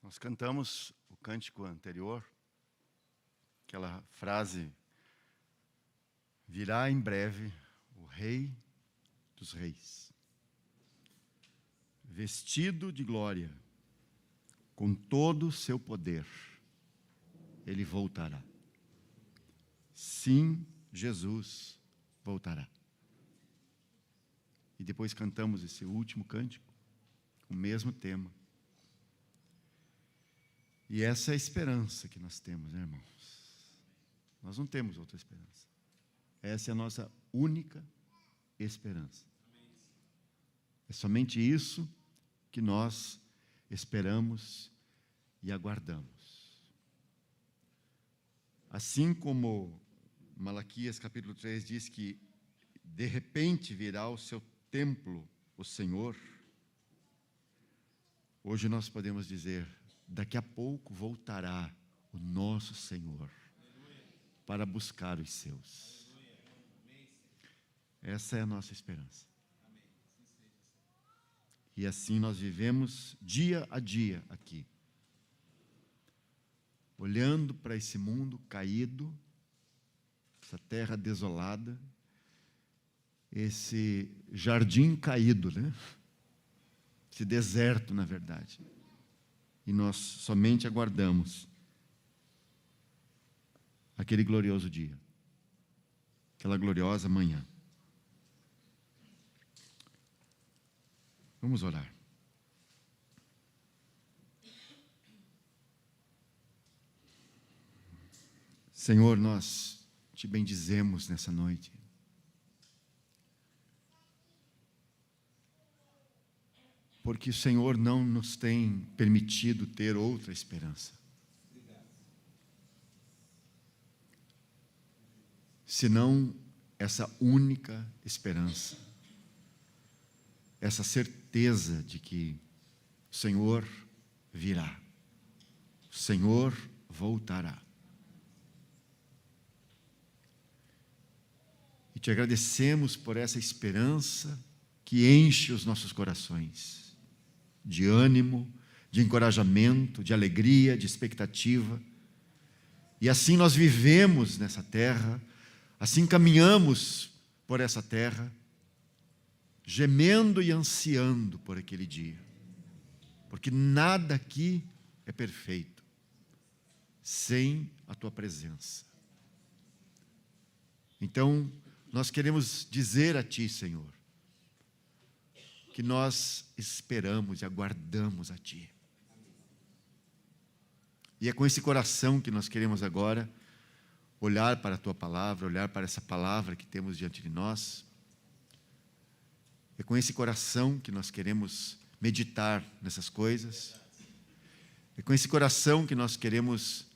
Nós cantamos o cântico anterior, aquela frase: virá em breve o Rei dos Reis, vestido de glória, com todo o seu poder, ele voltará. Sim, Jesus voltará. E depois cantamos esse último cântico, o mesmo tema. E essa é a esperança que nós temos, né, irmãos? Nós não temos outra esperança. Essa é a nossa única esperança. É somente isso que nós esperamos e aguardamos. Assim como Malaquias capítulo 3 diz que de repente virá ao seu templo o Senhor, hoje nós podemos dizer: daqui a pouco voltará o nosso Senhor para buscar os seus. Essa é a nossa esperança. E assim nós vivemos dia a dia aqui, olhando para esse mundo caído, essa terra desolada, esse jardim caído, né? Esse deserto, na verdade. E nós somente aguardamos aquele glorioso dia, aquela gloriosa manhã. Vamos orar. Senhor, nós te bendizemos nessa noite. Porque o Senhor não nos tem permitido ter outra esperança. Senão essa única esperança. Essa certeza de que o Senhor virá. O Senhor voltará. E te agradecemos por essa esperança que enche os nossos corações. De ânimo, de encorajamento, de alegria, de expectativa. E assim nós vivemos nessa terra, assim caminhamos por essa terra, gemendo e ansiando por aquele dia. Porque nada aqui é perfeito, sem a tua presença. Então, nós queremos dizer a ti, Senhor, que nós esperamos e aguardamos a ti. E é com esse coração que nós queremos agora olhar para a tua palavra, olhar para essa palavra que temos diante de nós. É com esse coração que nós queremos meditar nessas coisas. É com esse coração que nós queremos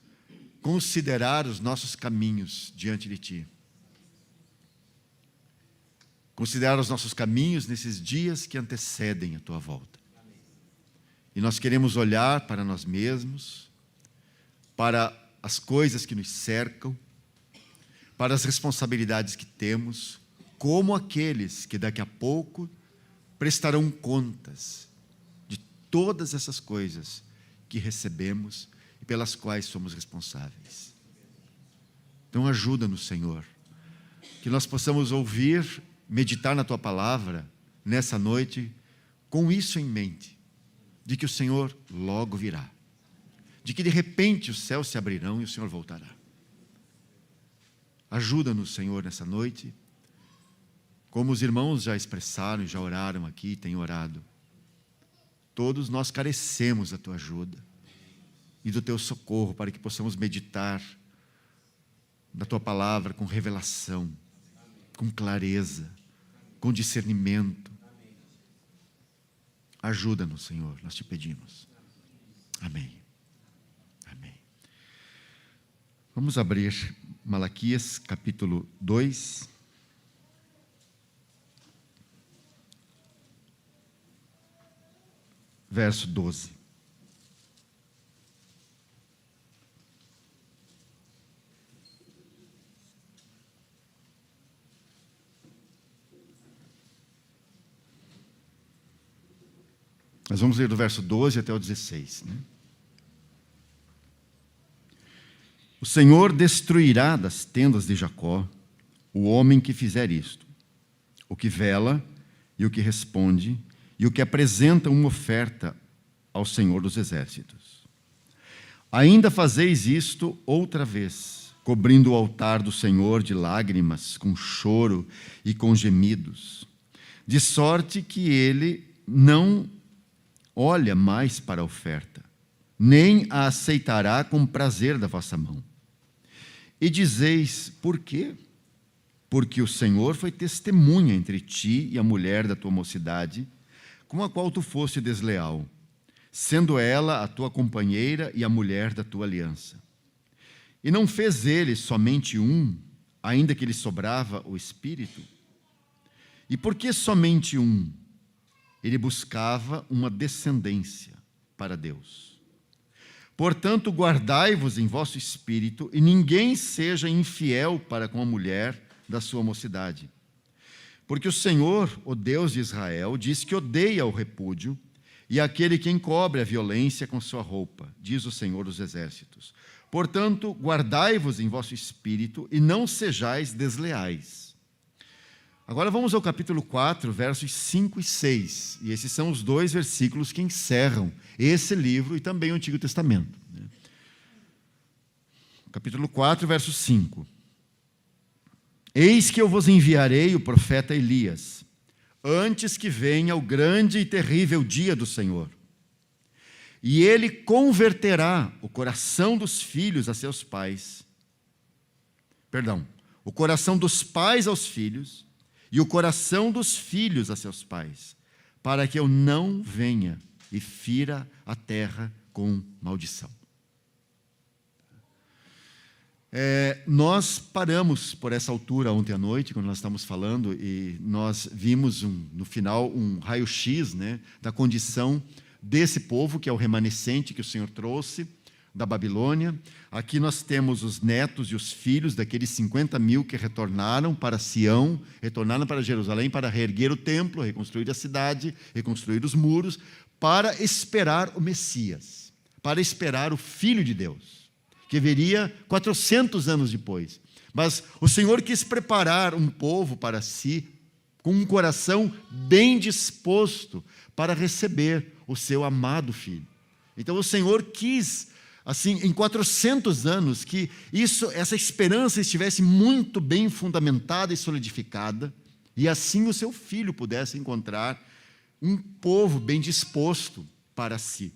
considerar os nossos caminhos diante de ti. Considerar os nossos caminhos nesses dias que antecedem a tua volta. E nós queremos olhar para nós mesmos, para as coisas que nos cercam, para as responsabilidades que temos, como aqueles que daqui a pouco prestarão contas de todas essas coisas que recebemos e pelas quais somos responsáveis. Então ajuda-nos, Senhor, que nós possamos ouvir, meditar na tua palavra nessa noite, com isso em mente, de que o Senhor logo virá, de que de repente os céus se abrirão e o Senhor voltará. Ajuda-nos, Senhor, nessa noite, como os irmãos já expressaram, já oraram aqui, têm orado. Todos nós carecemos da tua ajuda e do teu socorro para que possamos meditar na tua palavra com revelação, com clareza, com discernimento. Ajuda-nos, Senhor, nós te pedimos. Amém. Amém. Vamos abrir Malaquias capítulo 2. Verso 12. Nós vamos ler do verso 12 até o 16, né? O Senhor destruirá das tendas de Jacó o homem que fizer isto, o que vela e o que responde e o que apresenta uma oferta ao Senhor dos Exércitos. Ainda fazeis isto outra vez, cobrindo o altar do Senhor de lágrimas, com choro e com gemidos, de sorte que ele não olha mais para a oferta, nem a aceitará com prazer da vossa mão. E dizeis, por quê? Porque o Senhor foi testemunha entre ti e a mulher da tua mocidade, com a qual tu foste desleal, sendo ela a tua companheira e a mulher da tua aliança. E não fez ele somente um, ainda que lhe sobrava o espírito? E por que somente um? Ele buscava uma descendência para Deus. Portanto, guardai-vos em vosso espírito, e ninguém seja infiel para com a mulher da sua mocidade. Porque o Senhor, o Deus de Israel, diz que odeia o repúdio e aquele que encobre a violência com sua roupa, diz o Senhor dos Exércitos. Portanto, guardai-vos em vosso espírito e não sejais desleais. Agora vamos ao capítulo 4, versos 5 e 6. E esses são os dois versículos que encerram esse livro e também o Antigo Testamento. Capítulo 4, verso 5. Eis que eu vos enviarei o profeta Elias, antes que venha o grande e terrível dia do Senhor. E ele converterá o coração dos filhos a seus pais. Perdão, o coração dos pais aos filhos e o coração dos filhos a seus pais, para que eu não venha e fira a terra com maldição. Nós paramos por essa altura ontem à noite, quando nós estávamos falando, e nós vimos no final um raio-x, da condição desse povo, que é o remanescente que o Senhor trouxe da Babilônia. Aqui nós temos os netos e os filhos daqueles 50 mil que retornaram para Sião, retornaram para Jerusalém para reerguer o templo, reconstruir a cidade, reconstruir os muros, para esperar o Messias, para esperar o Filho de Deus, que viria 400 anos depois. Mas o Senhor quis preparar um povo para si, com um coração bem disposto para receber o seu amado Filho. Então o Senhor quis, assim, em 400 anos, que essa esperança estivesse muito bem fundamentada e solidificada, e assim o seu Filho pudesse encontrar um povo bem disposto para si.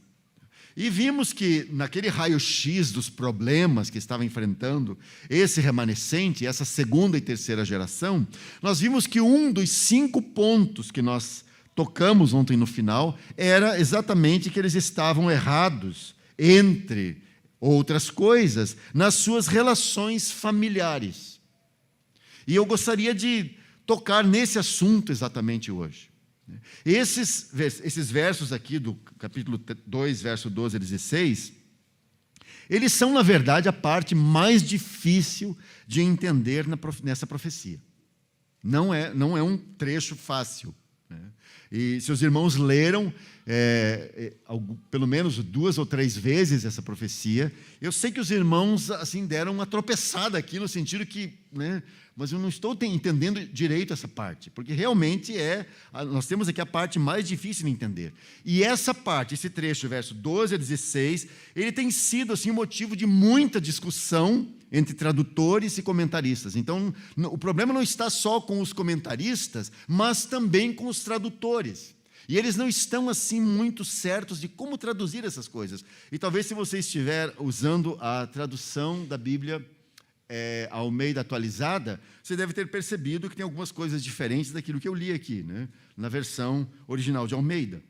E vimos que, naquele raio-x dos problemas que estava enfrentando esse remanescente, essa segunda e terceira geração, nós vimos que um dos 5 pontos que nós tocamos ontem no final era exatamente que eles estavam errados, entre outras coisas, nas suas relações familiares. E eu gostaria de tocar nesse assunto exatamente hoje. Esses versos aqui do capítulo 2, verso 12 a 16, eles são, na verdade, a parte mais difícil de entender nessa profecia. Não é um trecho fácil. E se os irmãos leram pelo menos 2 ou 3 vezes essa profecia, eu sei que os irmãos assim deram uma tropeçada aqui, no sentido que, mas eu não estou entendendo direito essa parte, porque realmente nós temos aqui a parte mais difícil de entender. E essa parte, esse trecho, verso 12 a 16, ele tem sido assim motivo de muita discussão entre tradutores e comentaristas. Então, o problema não está só com os comentaristas, mas também com os tradutores. E eles não estão assim muito certos de como traduzir essas coisas. E talvez, se você estiver usando a tradução da Bíblia Almeida atualizada, você deve ter percebido que tem algumas coisas diferentes daquilo que eu li aqui, na versão original de Almeida.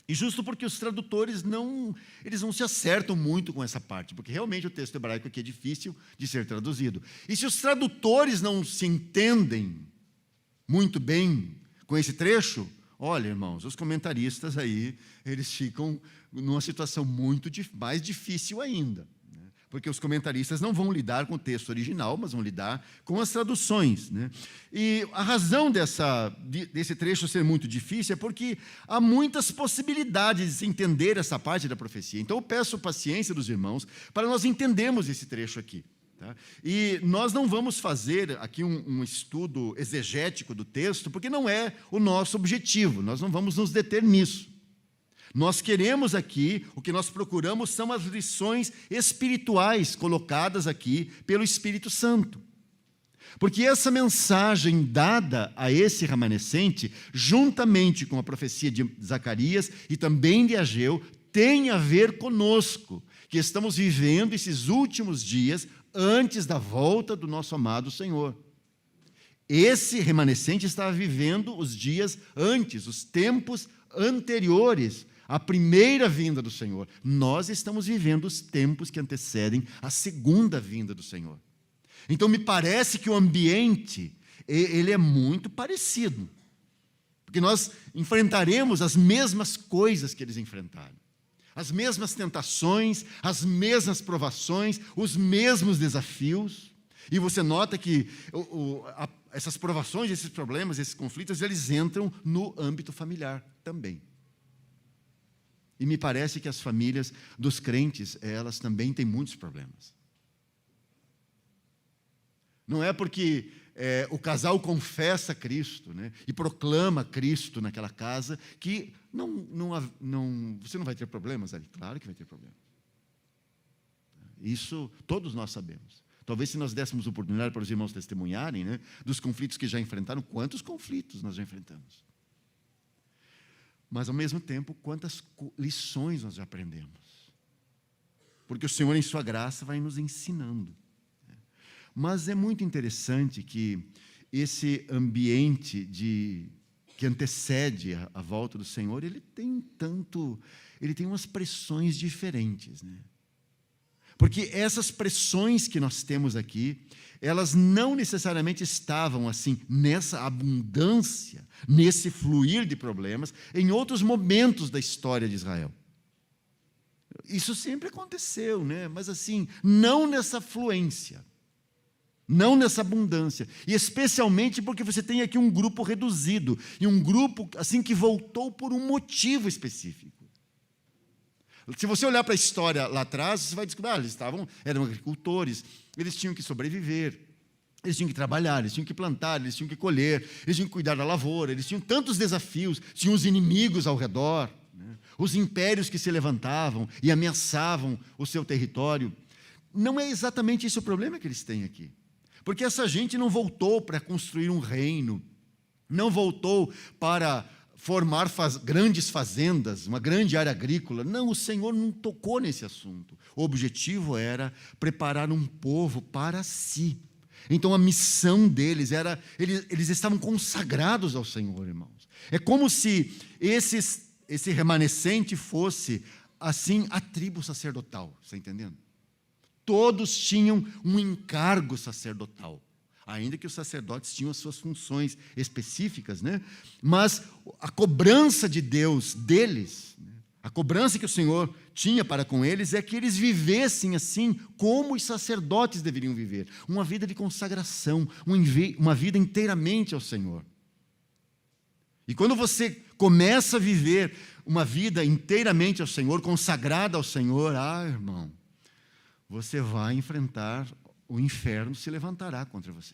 E justo porque os tradutores eles não se acertam muito com essa parte, porque realmente o texto hebraico aqui é difícil de ser traduzido. E se os tradutores não se entendem muito bem com esse trecho, olha, irmãos, os comentaristas aí, eles ficam numa situação muito mais difícil ainda. porque os comentaristas não vão lidar com o texto original, mas vão lidar com as traduções, né? E a razão desse trecho ser muito difícil é porque há muitas possibilidades de se entender essa parte da profecia. Então, eu peço paciência dos irmãos para nós entendermos esse trecho aqui. Tá? E nós não vamos fazer aqui um estudo exegético do texto, porque não é o nosso objetivo, nós não vamos nos deter nisso. Nós queremos aqui, o que nós procuramos são as lições espirituais colocadas aqui pelo Espírito Santo. Porque essa mensagem dada a esse remanescente, juntamente com a profecia de Zacarias e também de Ageu, tem a ver conosco, que estamos vivendo esses últimos dias antes da volta do nosso amado Senhor. Esse remanescente estava vivendo os dias antes, os tempos anteriores à primeira vinda do Senhor. Nós estamos vivendo os tempos que antecedem a segunda vinda do Senhor. Então, me parece que o ambiente, ele é muito parecido, porque nós enfrentaremos as mesmas coisas que eles enfrentaram. As mesmas tentações, as mesmas provações, os mesmos desafios. E você nota que essas provações, esses problemas, esses conflitos, eles entram no âmbito familiar também. E me parece que as famílias dos crentes, elas também têm muitos problemas. Não é porque o casal confessa Cristo, né, e proclama Cristo naquela casa, que você não vai ter problemas ali. Claro que vai ter problemas. Isso todos nós sabemos. Talvez se nós dessemos oportunidade para os irmãos testemunharem, né, dos conflitos que já enfrentaram, quantos conflitos nós já enfrentamos. Mas, ao mesmo tempo, quantas lições nós já aprendemos. Porque o Senhor, em sua graça, vai nos ensinando. Mas é muito interessante que esse ambiente que antecede a volta do Senhor, ele tem umas pressões diferentes, né? Porque essas pressões que nós temos aqui, elas não necessariamente estavam assim, nessa abundância, nesse fluir de problemas, em outros momentos da história de Israel. Isso sempre aconteceu, né? Mas assim, não nessa fluência. Não nessa abundância, e especialmente porque você tem aqui um grupo reduzido, e um grupo assim que voltou por um motivo específico. Se você olhar para a história lá atrás, você vai descobrir, eles eram agricultores, eles tinham que sobreviver, eles tinham que trabalhar, eles tinham que plantar, eles tinham que colher, eles tinham que cuidar da lavoura, eles tinham tantos desafios, tinham os inimigos ao redor, né? Os impérios que se levantavam e ameaçavam o seu território. Não é exatamente esse o problema que eles têm aqui. Porque essa gente não voltou para construir um reino, não voltou para formar grandes fazendas, uma grande área agrícola. Não, o Senhor não tocou nesse assunto. O objetivo era preparar um povo para si. Então, a missão deles era, eles estavam consagrados ao Senhor, irmãos. É como se esse remanescente fosse, assim, a tribo sacerdotal, está entendendo? Todos tinham um encargo sacerdotal, ainda que os sacerdotes tinham as suas funções específicas, né? Mas a cobrança de Deus deles, né? A cobrança que o Senhor tinha para com eles é que eles vivessem assim como os sacerdotes deveriam viver, uma vida de consagração, uma vida inteiramente ao Senhor. E quando você começa a viver uma vida inteiramente ao Senhor, consagrada ao Senhor, irmão, você vai enfrentar, o inferno se levantará contra você.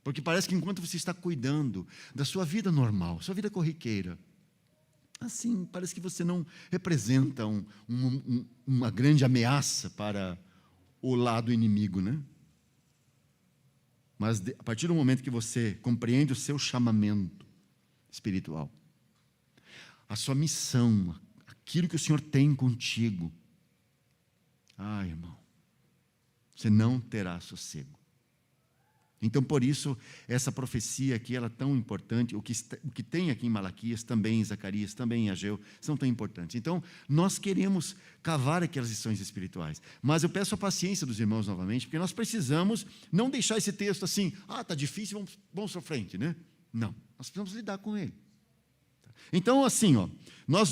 Porque parece que enquanto você está cuidando da sua vida normal, sua vida corriqueira, assim, parece que você não representa uma grande ameaça para o lado inimigo, né? Mas a partir do momento que você compreende o seu chamamento espiritual, a sua missão, aquilo que o Senhor tem contigo, irmão, você não terá sossego. Então, por isso, essa profecia aqui, ela é tão importante, o que tem aqui em Malaquias, também em Zacarias, também em Ageu, são tão importantes. Então, nós queremos cavar aquelas lições espirituais, mas eu peço a paciência dos irmãos novamente, porque nós precisamos não deixar esse texto assim, está difícil, vamos para frente, né? Não, nós precisamos lidar com ele. Então, assim, Nós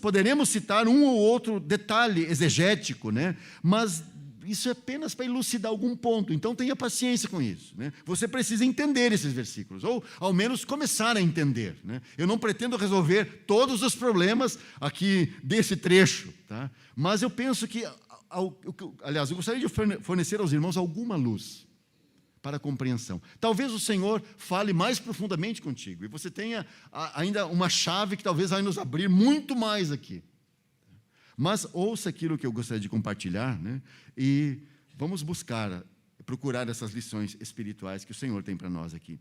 poderemos citar um ou outro detalhe exegético, né? Mas isso é apenas para elucidar algum ponto. Então, tenha paciência com isso, né? Você precisa entender esses versículos, ou ao menos começar a entender, né? Eu não pretendo resolver todos os problemas aqui desse trecho, tá? Mas eu penso que, aliás, eu gostaria de fornecer aos irmãos alguma luz para a compreensão. Talvez o Senhor fale mais profundamente contigo, e você tenha ainda uma chave que talvez vai nos abrir muito mais aqui. Mas ouça aquilo que eu gostaria de compartilhar, né? E vamos procurar essas lições espirituais que o Senhor tem para nós aqui.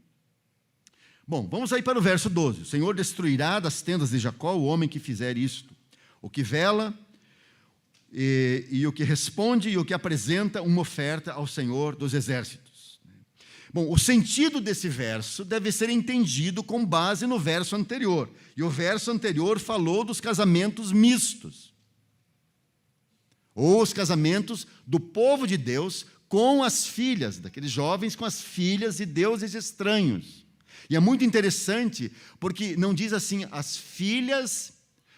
Bom, vamos aí para o verso 12. O Senhor destruirá das tendas de Jacó o homem que fizer isto, o que vela e o que responde e o que apresenta uma oferta ao Senhor dos exércitos. Bom, o sentido desse verso deve ser entendido com base no verso anterior. E o verso anterior falou dos casamentos mistos, ou os casamentos do povo de Deus com as filhas, daqueles jovens com as filhas de deuses estranhos. E é muito interessante, porque não diz assim, as filhas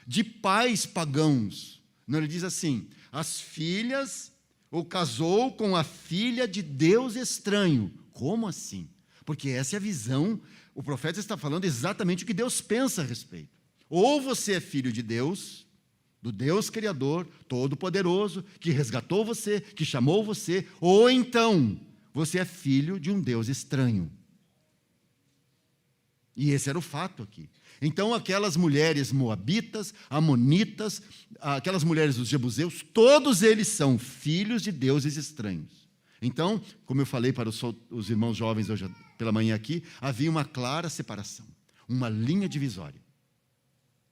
de pais pagãos. Não, ele diz assim, as filhas, ou casou com a filha de Deus estranho. Como assim? Porque essa é a visão, o profeta está falando exatamente o que Deus pensa a respeito. Ou você é filho de Deus, do Deus Criador, Todo-Poderoso, que resgatou você, que chamou você, ou então você é filho de um Deus estranho. E esse era o fato aqui. Então, aquelas mulheres moabitas, amonitas, aquelas mulheres dos jebuseus, todos eles são filhos de deuses estranhos. Então, como eu falei para os irmãos jovens hoje pela manhã aqui, havia uma clara separação, uma linha divisória.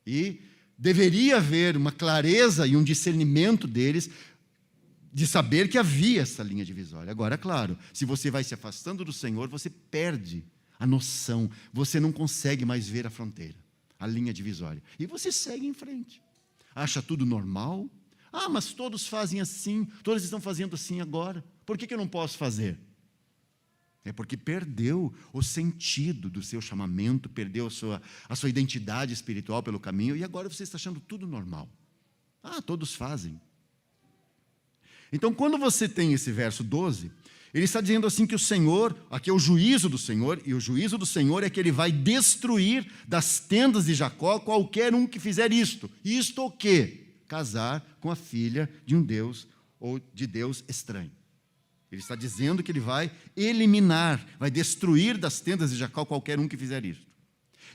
E deveria haver uma clareza e um discernimento deles de saber que havia essa linha divisória. Agora, claro, se você vai se afastando do Senhor, você perde a noção, você não consegue mais ver a fronteira, a linha divisória. E você segue em frente. Acha tudo normal? Ah, mas todos fazem assim, todos estão fazendo assim agora. Por que eu não posso fazer? É porque perdeu o sentido do seu chamamento, perdeu a sua identidade espiritual pelo caminho, e agora você está achando tudo normal. Ah, todos fazem. Então, quando você tem esse verso 12, ele está dizendo assim que o Senhor, aqui é o juízo do Senhor, e o juízo do Senhor é que ele vai destruir das tendas de Jacó qualquer um que fizer isto. Isto o quê? Casar com a filha de um Deus ou de Deus estranho. Ele está dizendo que ele vai eliminar, vai destruir das tendas de Jacó qualquer um que fizer isso.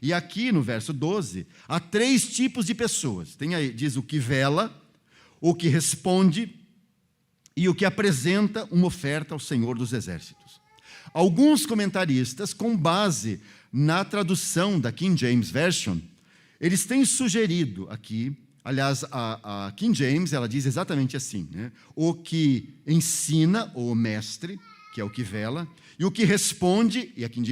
E aqui no verso 12, há 3 tipos de pessoas. Tem aí, diz o que vela, o que responde e o que apresenta uma oferta ao Senhor dos Exércitos. Alguns comentaristas, com base na tradução da King James Version, eles têm sugerido aqui, aliás, a King James, ela diz exatamente assim, né? O que ensina, ou o mestre, que é o que vela, e o que responde, e a King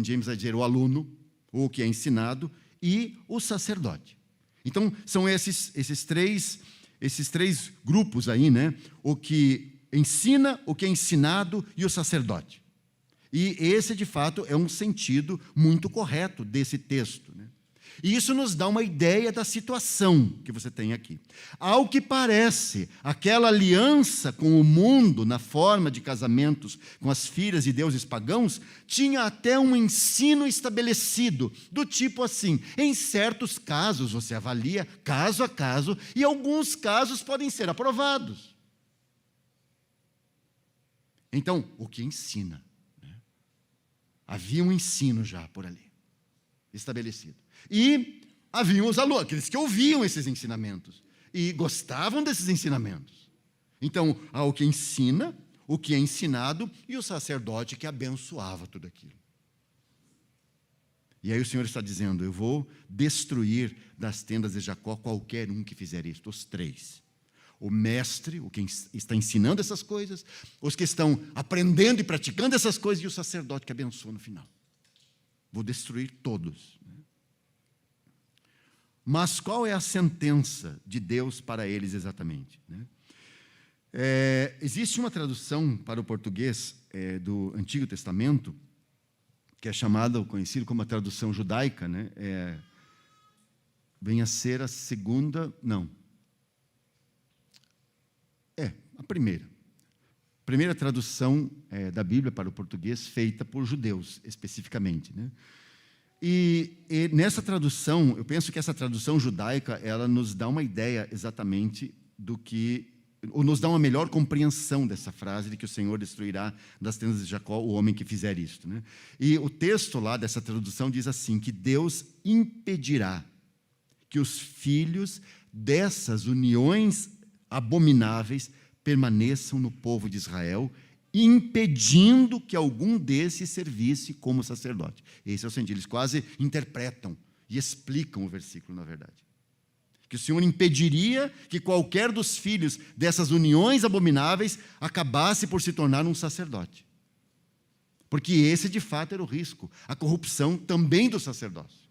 James vai dizer o aluno, ou o que é ensinado, e o sacerdote. Então, são esses três grupos aí, né? O que ensina, o que é ensinado e o sacerdote. E esse, de fato, é um sentido muito correto desse texto, né? E isso nos dá uma ideia da situação que você tem aqui. Ao que parece, aquela aliança com o mundo, na forma de casamentos com as filhas de deuses pagãos, tinha até um ensino estabelecido, do tipo assim, em certos casos você avalia caso a caso, e alguns casos podem ser aprovados. Então, o que ensina? Né? Havia um ensino já por ali, estabelecido. E haviam os alunos, aqueles que ouviam esses ensinamentos e gostavam desses ensinamentos. Então, há o que ensina, o que é ensinado e o sacerdote que abençoava tudo aquilo. E aí o Senhor está dizendo, eu vou destruir das tendas de Jacó qualquer um que fizer isto, os 3. O mestre, o que está ensinando essas coisas, os que estão aprendendo e praticando essas coisas e o sacerdote que abençoa no final. Vou destruir todos. Mas qual é a sentença de Deus para eles exatamente? Existe uma tradução para o português do Antigo Testamento, que é chamada, conhecida como a tradução judaica, né? venha a ser a segunda, não. A primeira tradução da Bíblia para o português, feita por judeus, especificamente, né? E nessa tradução, eu penso que essa tradução judaica, ela nos dá uma ideia exatamente do que, ou nos dá uma melhor compreensão dessa frase, de que o Senhor destruirá das tendas de Jacó o homem que fizer isto, né? E o texto lá dessa tradução diz assim, que Deus impedirá que os filhos dessas uniões abomináveis permaneçam no povo de Israel, impedindo que algum desses servisse como sacerdote. Esse é o sentido. Eles quase interpretam e explicam o versículo, na verdade. Que o Senhor impediria que qualquer dos filhos dessas uniões abomináveis acabasse por se tornar um sacerdote. Porque esse, de fato, era o risco, a corrupção também do sacerdócio.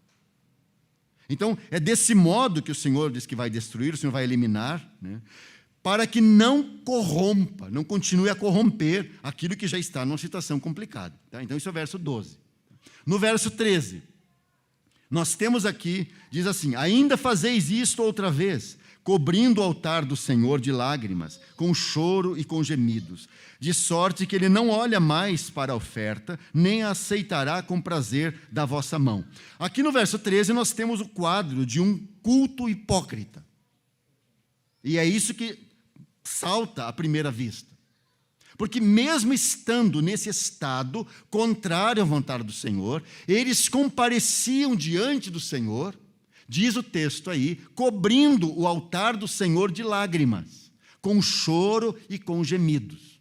Então, é desse modo que o Senhor diz que vai destruir, o Senhor vai eliminar, né? Para que não corrompa, não continue a corromper aquilo que já está numa situação complicada. Tá? Então, isso é o verso 12. No verso 13, nós temos aqui, diz assim, ainda fazeis isto outra vez, cobrindo o altar do Senhor de lágrimas, com choro e com gemidos, de sorte que ele não olha mais para a oferta, nem a aceitará com prazer da vossa mão. Aqui no verso 13, nós temos o quadro de um culto hipócrita. E é isso que salta à primeira vista. Porque mesmo estando nesse estado contrário à vontade do Senhor, eles compareciam diante do Senhor, diz o texto aí, cobrindo o altar do Senhor de lágrimas, com choro e com gemidos.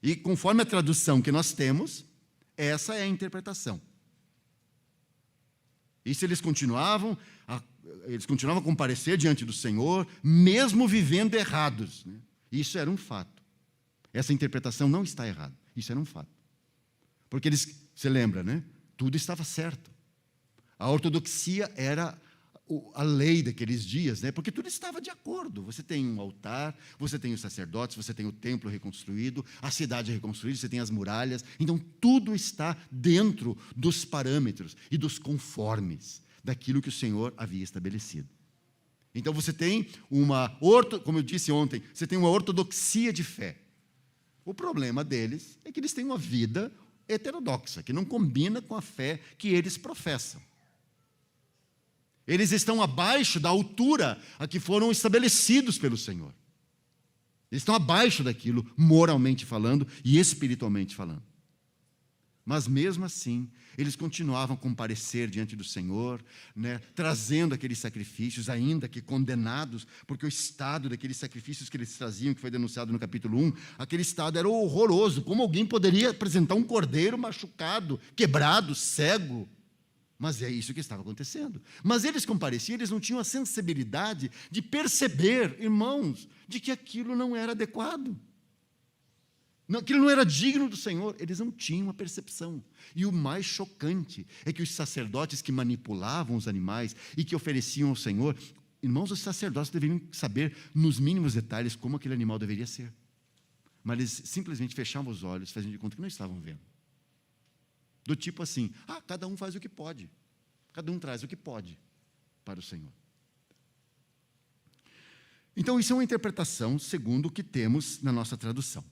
E conforme a tradução que nós temos, essa é a interpretação. Isso eles continuavam a comparecer diante do Senhor, mesmo vivendo errados, né? Isso era um fato. Essa interpretação não está errada. Isso era um fato. Porque eles, você lembra, né? Tudo estava certo. A ortodoxia era a lei daqueles dias, né? Porque tudo estava de acordo. Você tem um altar, você tem os sacerdotes, você tem o templo reconstruído, a cidade reconstruída, você tem as muralhas. Então, tudo está dentro dos parâmetros e dos conformes daquilo que o Senhor havia estabelecido. Então, você tem como eu disse ontem, você tem uma ortodoxia de fé. O problema deles é que eles têm uma vida heterodoxa, que não combina com a fé que eles professam. Eles estão abaixo da altura a que foram estabelecidos pelo Senhor. Eles estão abaixo daquilo, moralmente falando e espiritualmente falando. Mas mesmo assim, eles continuavam a comparecer diante do Senhor, né, trazendo aqueles sacrifícios, ainda que condenados, porque o estado daqueles sacrifícios que eles traziam, que foi denunciado no capítulo 1, aquele estado era horroroso. Como alguém poderia apresentar um cordeiro machucado, quebrado, cego? Mas é isso que estava acontecendo. Mas eles compareciam, eles não tinham a sensibilidade de perceber, irmãos, de que aquilo não era adequado. Aquilo não era digno do Senhor. Eles não tinham a percepção. E o mais chocante é que os sacerdotes que manipulavam os animais e que ofereciam ao Senhor, irmãos, os sacerdotes deveriam saber nos mínimos detalhes como aquele animal deveria ser. Mas eles simplesmente fechavam os olhos, fazendo de conta que não estavam vendo. Do tipo assim, cada um faz o que pode. Cada um traz o que pode para o Senhor. Então, isso é uma interpretação segundo o que temos na nossa tradução.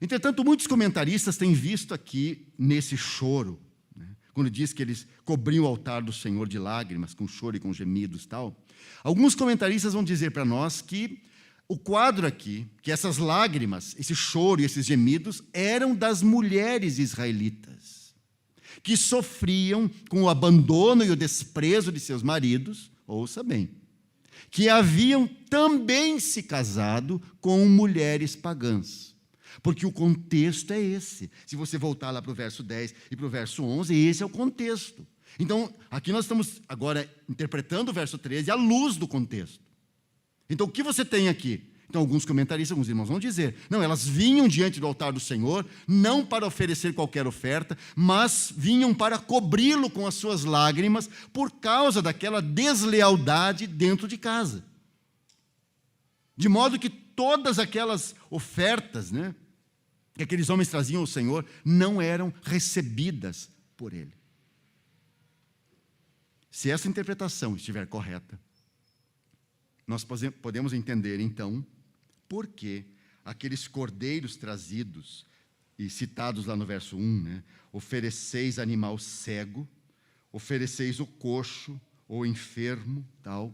Entretanto, muitos comentaristas têm visto aqui nesse choro, né, quando diz que eles cobriam o altar do Senhor de lágrimas, com choro e com gemidos e tal. Alguns comentaristas vão dizer para nós que o quadro aqui, que essas lágrimas, esse choro e esses gemidos, eram das mulheres israelitas, que sofriam com o abandono e o desprezo de seus maridos, ouça bem, que haviam também se casado com mulheres pagãs. Porque o contexto é esse. Se você voltar lá para o verso 10 e para o verso 11, esse é o contexto. Então, aqui nós estamos agora interpretando o verso 13 à luz do contexto. Então, o que você tem aqui? Então, alguns comentaristas, alguns irmãos vão dizer, não, elas vinham diante do altar do Senhor, não para oferecer qualquer oferta, mas vinham para cobri-lo com as suas lágrimas por causa daquela deslealdade dentro de casa. De modo que todas aquelas ofertas, né, que aqueles homens traziam ao Senhor, não eram recebidas por Ele. Se essa interpretação estiver correta, nós podemos entender, então, por que aqueles cordeiros trazidos e citados lá no verso 1, né? Ofereceis animal cego, ofereceis o coxo ou enfermo, tal.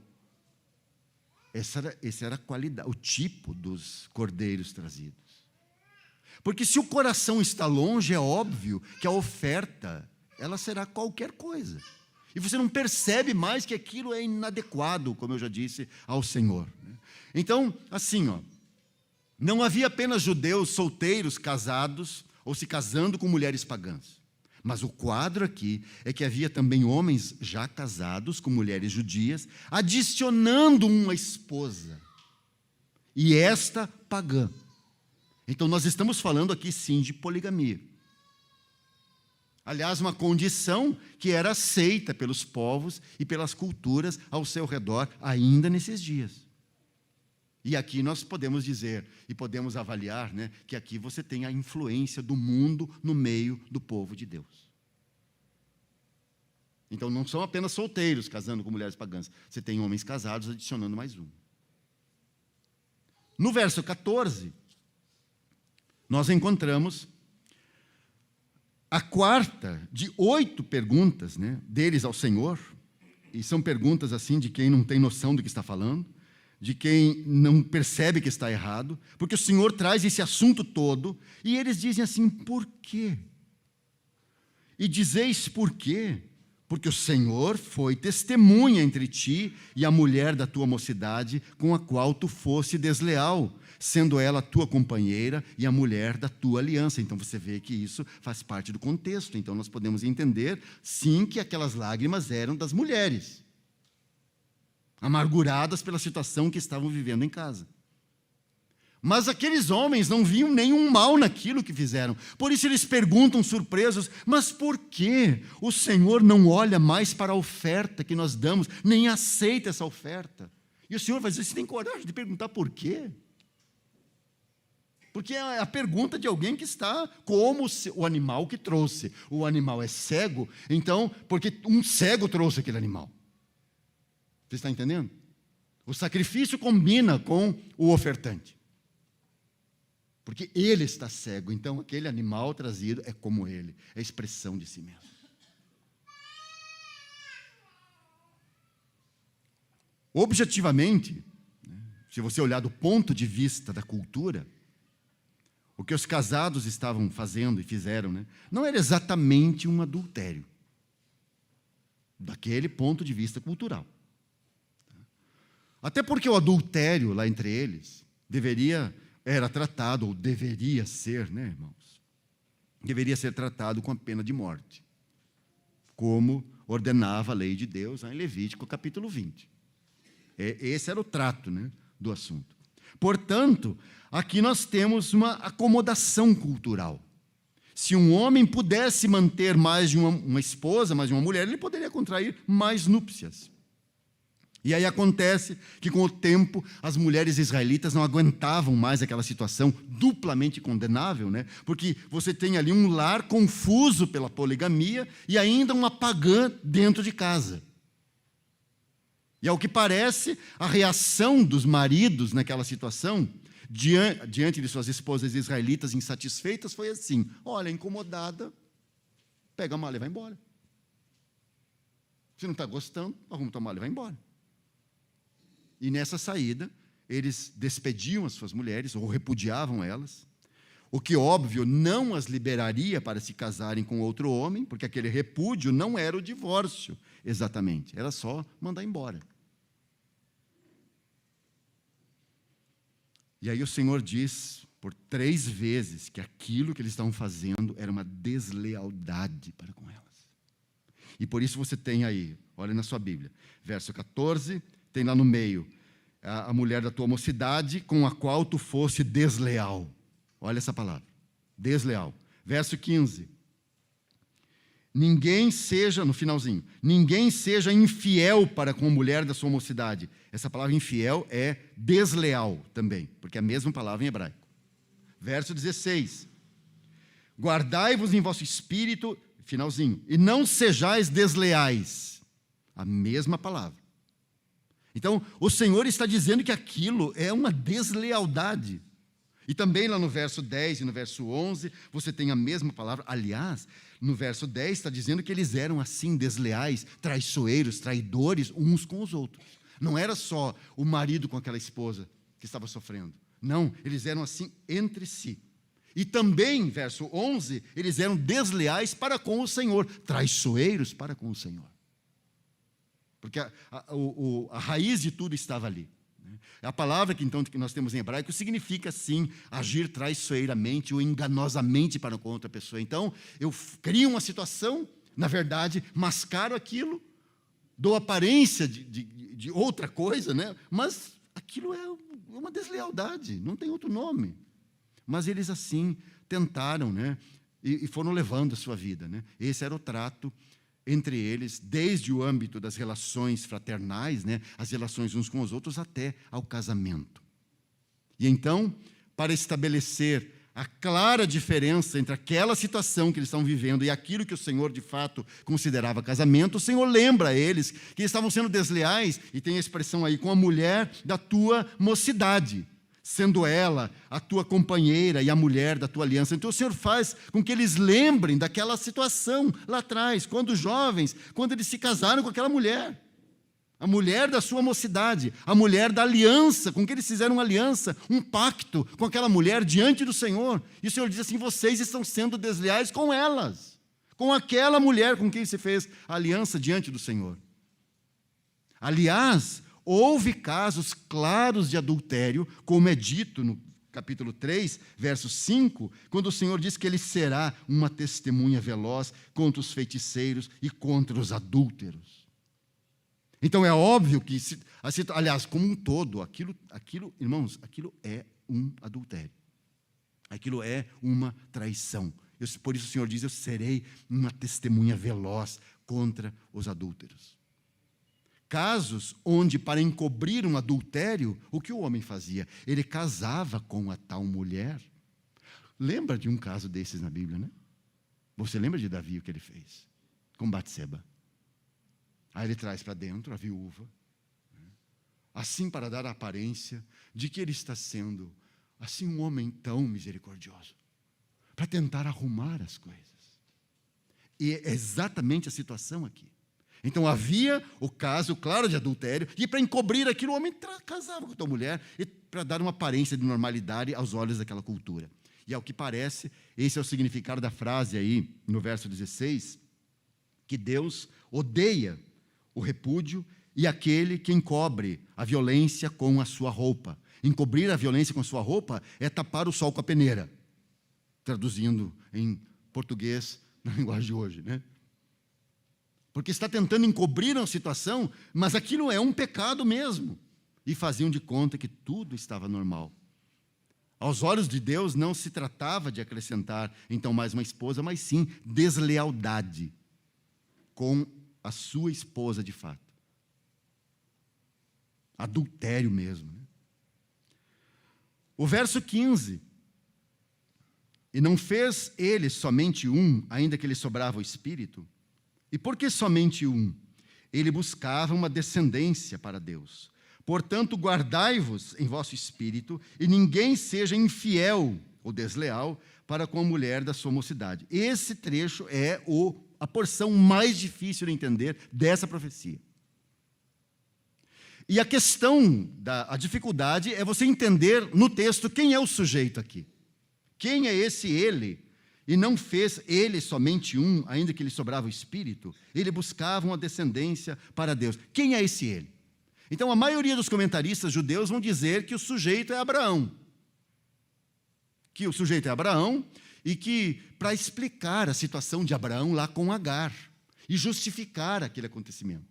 Essa era a qualidade, o tipo dos cordeiros trazidos. Porque se o coração está longe, é óbvio que a oferta, ela será qualquer coisa. E você não percebe mais que aquilo é inadequado, como eu já disse, ao Senhor. Então, assim, não havia apenas judeus solteiros, casados, ou se casando com mulheres pagãs. Mas o quadro aqui é que havia também homens já casados com mulheres judias, adicionando uma esposa. E esta pagã. Então, nós estamos falando aqui, sim, de poligamia. Aliás, uma condição que era aceita pelos povos e pelas culturas ao seu redor, ainda nesses dias. E aqui nós podemos dizer, e podemos avaliar, né, que aqui você tem a influência do mundo no meio do povo de Deus. Então, não são apenas solteiros casando com mulheres pagãs. Você tem homens casados adicionando mais um. No verso 14, nós encontramos a quarta de 8 perguntas, né, deles ao Senhor, e são perguntas assim de quem não tem noção do que está falando, de quem não percebe que está errado, porque o Senhor traz esse assunto todo, e eles dizem assim, por quê? E dizeis por quê? Porque o Senhor foi testemunha entre ti e a mulher da tua mocidade, com a qual tu fosse desleal, sendo ela a tua companheira e a mulher da tua aliança. Então você vê que isso faz parte do contexto. Então nós podemos entender, sim, que aquelas lágrimas eram das mulheres, amarguradas pela situação que estavam vivendo em casa. Mas aqueles homens não viam nenhum mal naquilo que fizeram. Por isso eles perguntam surpresos, mas por que o Senhor não olha mais para a oferta que nós damos, nem aceita essa oferta? E o Senhor vai dizer, você tem coragem de perguntar por quê? Porque é a pergunta de alguém que está como o animal que trouxe. O animal é cego, então, porque um cego trouxe aquele animal. Você está entendendo? O sacrifício combina com o ofertante. Porque ele está cego, então aquele animal trazido é como ele, é a expressão de si mesmo. Objetivamente, se você olhar do ponto de vista da cultura, o que os casados estavam fazendo e fizeram, né, não era exatamente um adultério, daquele ponto de vista cultural. Até porque o adultério lá entre eles era tratado, ou deveria ser, né, irmãos? Deveria ser tratado com a pena de morte, como ordenava a lei de Deus em Levítico capítulo 20. Esse era o trato, né, do assunto. Portanto, aqui nós temos uma acomodação cultural. Se um homem pudesse manter mais de uma esposa, mais de uma mulher, ele poderia contrair mais núpcias. E aí acontece que, com o tempo, as mulheres israelitas não aguentavam mais aquela situação duplamente condenável, né? Porque você tem ali um lar confuso pela poligamia e ainda uma pagã dentro de casa. E, ao que parece, a reação dos maridos naquela situação, diante de suas esposas israelitas insatisfeitas, foi assim, olha, incomodada, pega a mala e vai embora. Se não está gostando, arruma tua mala e vai embora. E nessa saída, eles despediam as suas mulheres, ou repudiavam elas, o que, óbvio, não as liberaria para se casarem com outro homem, porque aquele repúdio não era o divórcio, exatamente, era só mandar embora. E aí o Senhor diz, por 3 vezes, que aquilo que eles estavam fazendo era uma deslealdade para com elas. E por isso você tem aí, olha na sua Bíblia, verso 14, tem lá no meio, a mulher da tua mocidade, com a qual tu fosse desleal. Olha essa palavra, desleal. Verso 15, ninguém seja, no finalzinho, ninguém seja infiel para com a mulher da sua mocidade. Essa palavra infiel é desleal também, porque é a mesma palavra em hebraico. Verso 16, guardai-vos em vosso espírito, finalzinho, e não sejais desleais. a mesma palavra. Então, o Senhor está dizendo que aquilo é uma deslealdade. E também lá no verso 10 e no verso 11, você tem a mesma palavra. Aliás, no verso 10 está dizendo que eles eram assim, desleais, traiçoeiros, traidores uns com os outros. Não era só o marido com aquela esposa que estava sofrendo. Não, eles eram assim entre si. E também, verso 11, eles eram desleais para com o Senhor, traiçoeiros para com o Senhor. Porque a raiz de tudo estava ali. A palavra que nós temos em hebraico significa, sim, agir traiçoeiramente ou enganosamente para com outra pessoa. Então, eu crio uma situação, na verdade, mascaro aquilo, dou aparência de outra coisa, né? Mas aquilo é uma deslealdade, não tem outro nome. Mas eles assim tentaram, né? E foram levando a sua vida, né? Esse era o trato entre eles, desde o âmbito das relações fraternais, né, as relações uns com os outros, até ao casamento. E então, para estabelecer a clara diferença entre aquela situação que eles estão vivendo e aquilo que o Senhor, de fato, considerava casamento, o Senhor lembra a eles que eles estavam sendo desleais, e tem a expressão aí, com a mulher da tua mocidade, sendo ela a tua companheira e a mulher da tua aliança. Então o Senhor faz com que eles lembrem daquela situação lá atrás, quando jovens, quando eles se casaram com aquela mulher, a mulher da sua mocidade, a mulher da aliança, com que eles fizeram uma aliança, um pacto com aquela mulher diante do Senhor. E o Senhor diz assim: vocês estão sendo desleais com elas, com aquela mulher com quem se fez a aliança diante do Senhor. Aliás, houve casos claros de adultério, como é dito no capítulo 3, verso 5, quando o Senhor diz que ele será uma testemunha veloz contra os feiticeiros e contra os adúlteros. Então é óbvio que, aliás, como um todo, aquilo, irmãos, aquilo é um adultério. Aquilo é uma traição. Por isso o Senhor diz: eu serei uma testemunha veloz contra os adúlteros. Casos onde, para encobrir um adultério, o que o homem fazia? Ele casava com a tal mulher. Lembra de um caso desses na Bíblia, né? Você lembra de Davi, o que ele fez com Batseba? Aí ele traz para dentro a viúva, assim para dar a aparência de que ele está sendo assim um homem tão misericordioso, para tentar arrumar as coisas. E é exatamente a situação aqui. Então havia o caso claro de adultério, e para encobrir aquilo, o homem casava com a tua mulher, e para dar uma aparência de normalidade aos olhos daquela cultura. E ao que parece, esse é o significado da frase aí, no verso 16, que Deus odeia o repúdio e aquele que encobre a violência com a sua roupa. Encobrir a violência com a sua roupa é tapar o sol com a peneira, traduzindo em português, na linguagem de hoje, né? Porque está tentando encobrir uma situação, mas aquilo é um pecado mesmo. E faziam de conta que tudo estava normal. Aos olhos de Deus não se tratava de acrescentar então mais uma esposa, mas sim deslealdade com a sua esposa de fato. Adultério mesmo, né? O verso 15: e não fez ele somente um, ainda que lhe sobrava o espírito. E por que somente um? Ele buscava uma descendência para Deus. Portanto, guardai-vos em vosso espírito, e ninguém seja infiel ou desleal para com a mulher da sua mocidade. Esse trecho é a porção mais difícil de entender dessa profecia. E a questão, a dificuldade é você entender no texto quem é o sujeito aqui. Quem é esse ele? E não fez ele somente um, ainda que lhe sobrava o espírito. Ele buscava uma descendência para Deus. Quem é esse ele? Então, a maioria dos comentaristas judeus vão dizer que o sujeito é Abraão. Que o sujeito é Abraão, e que, para explicar a situação de Abraão lá com Agar, e justificar aquele acontecimento.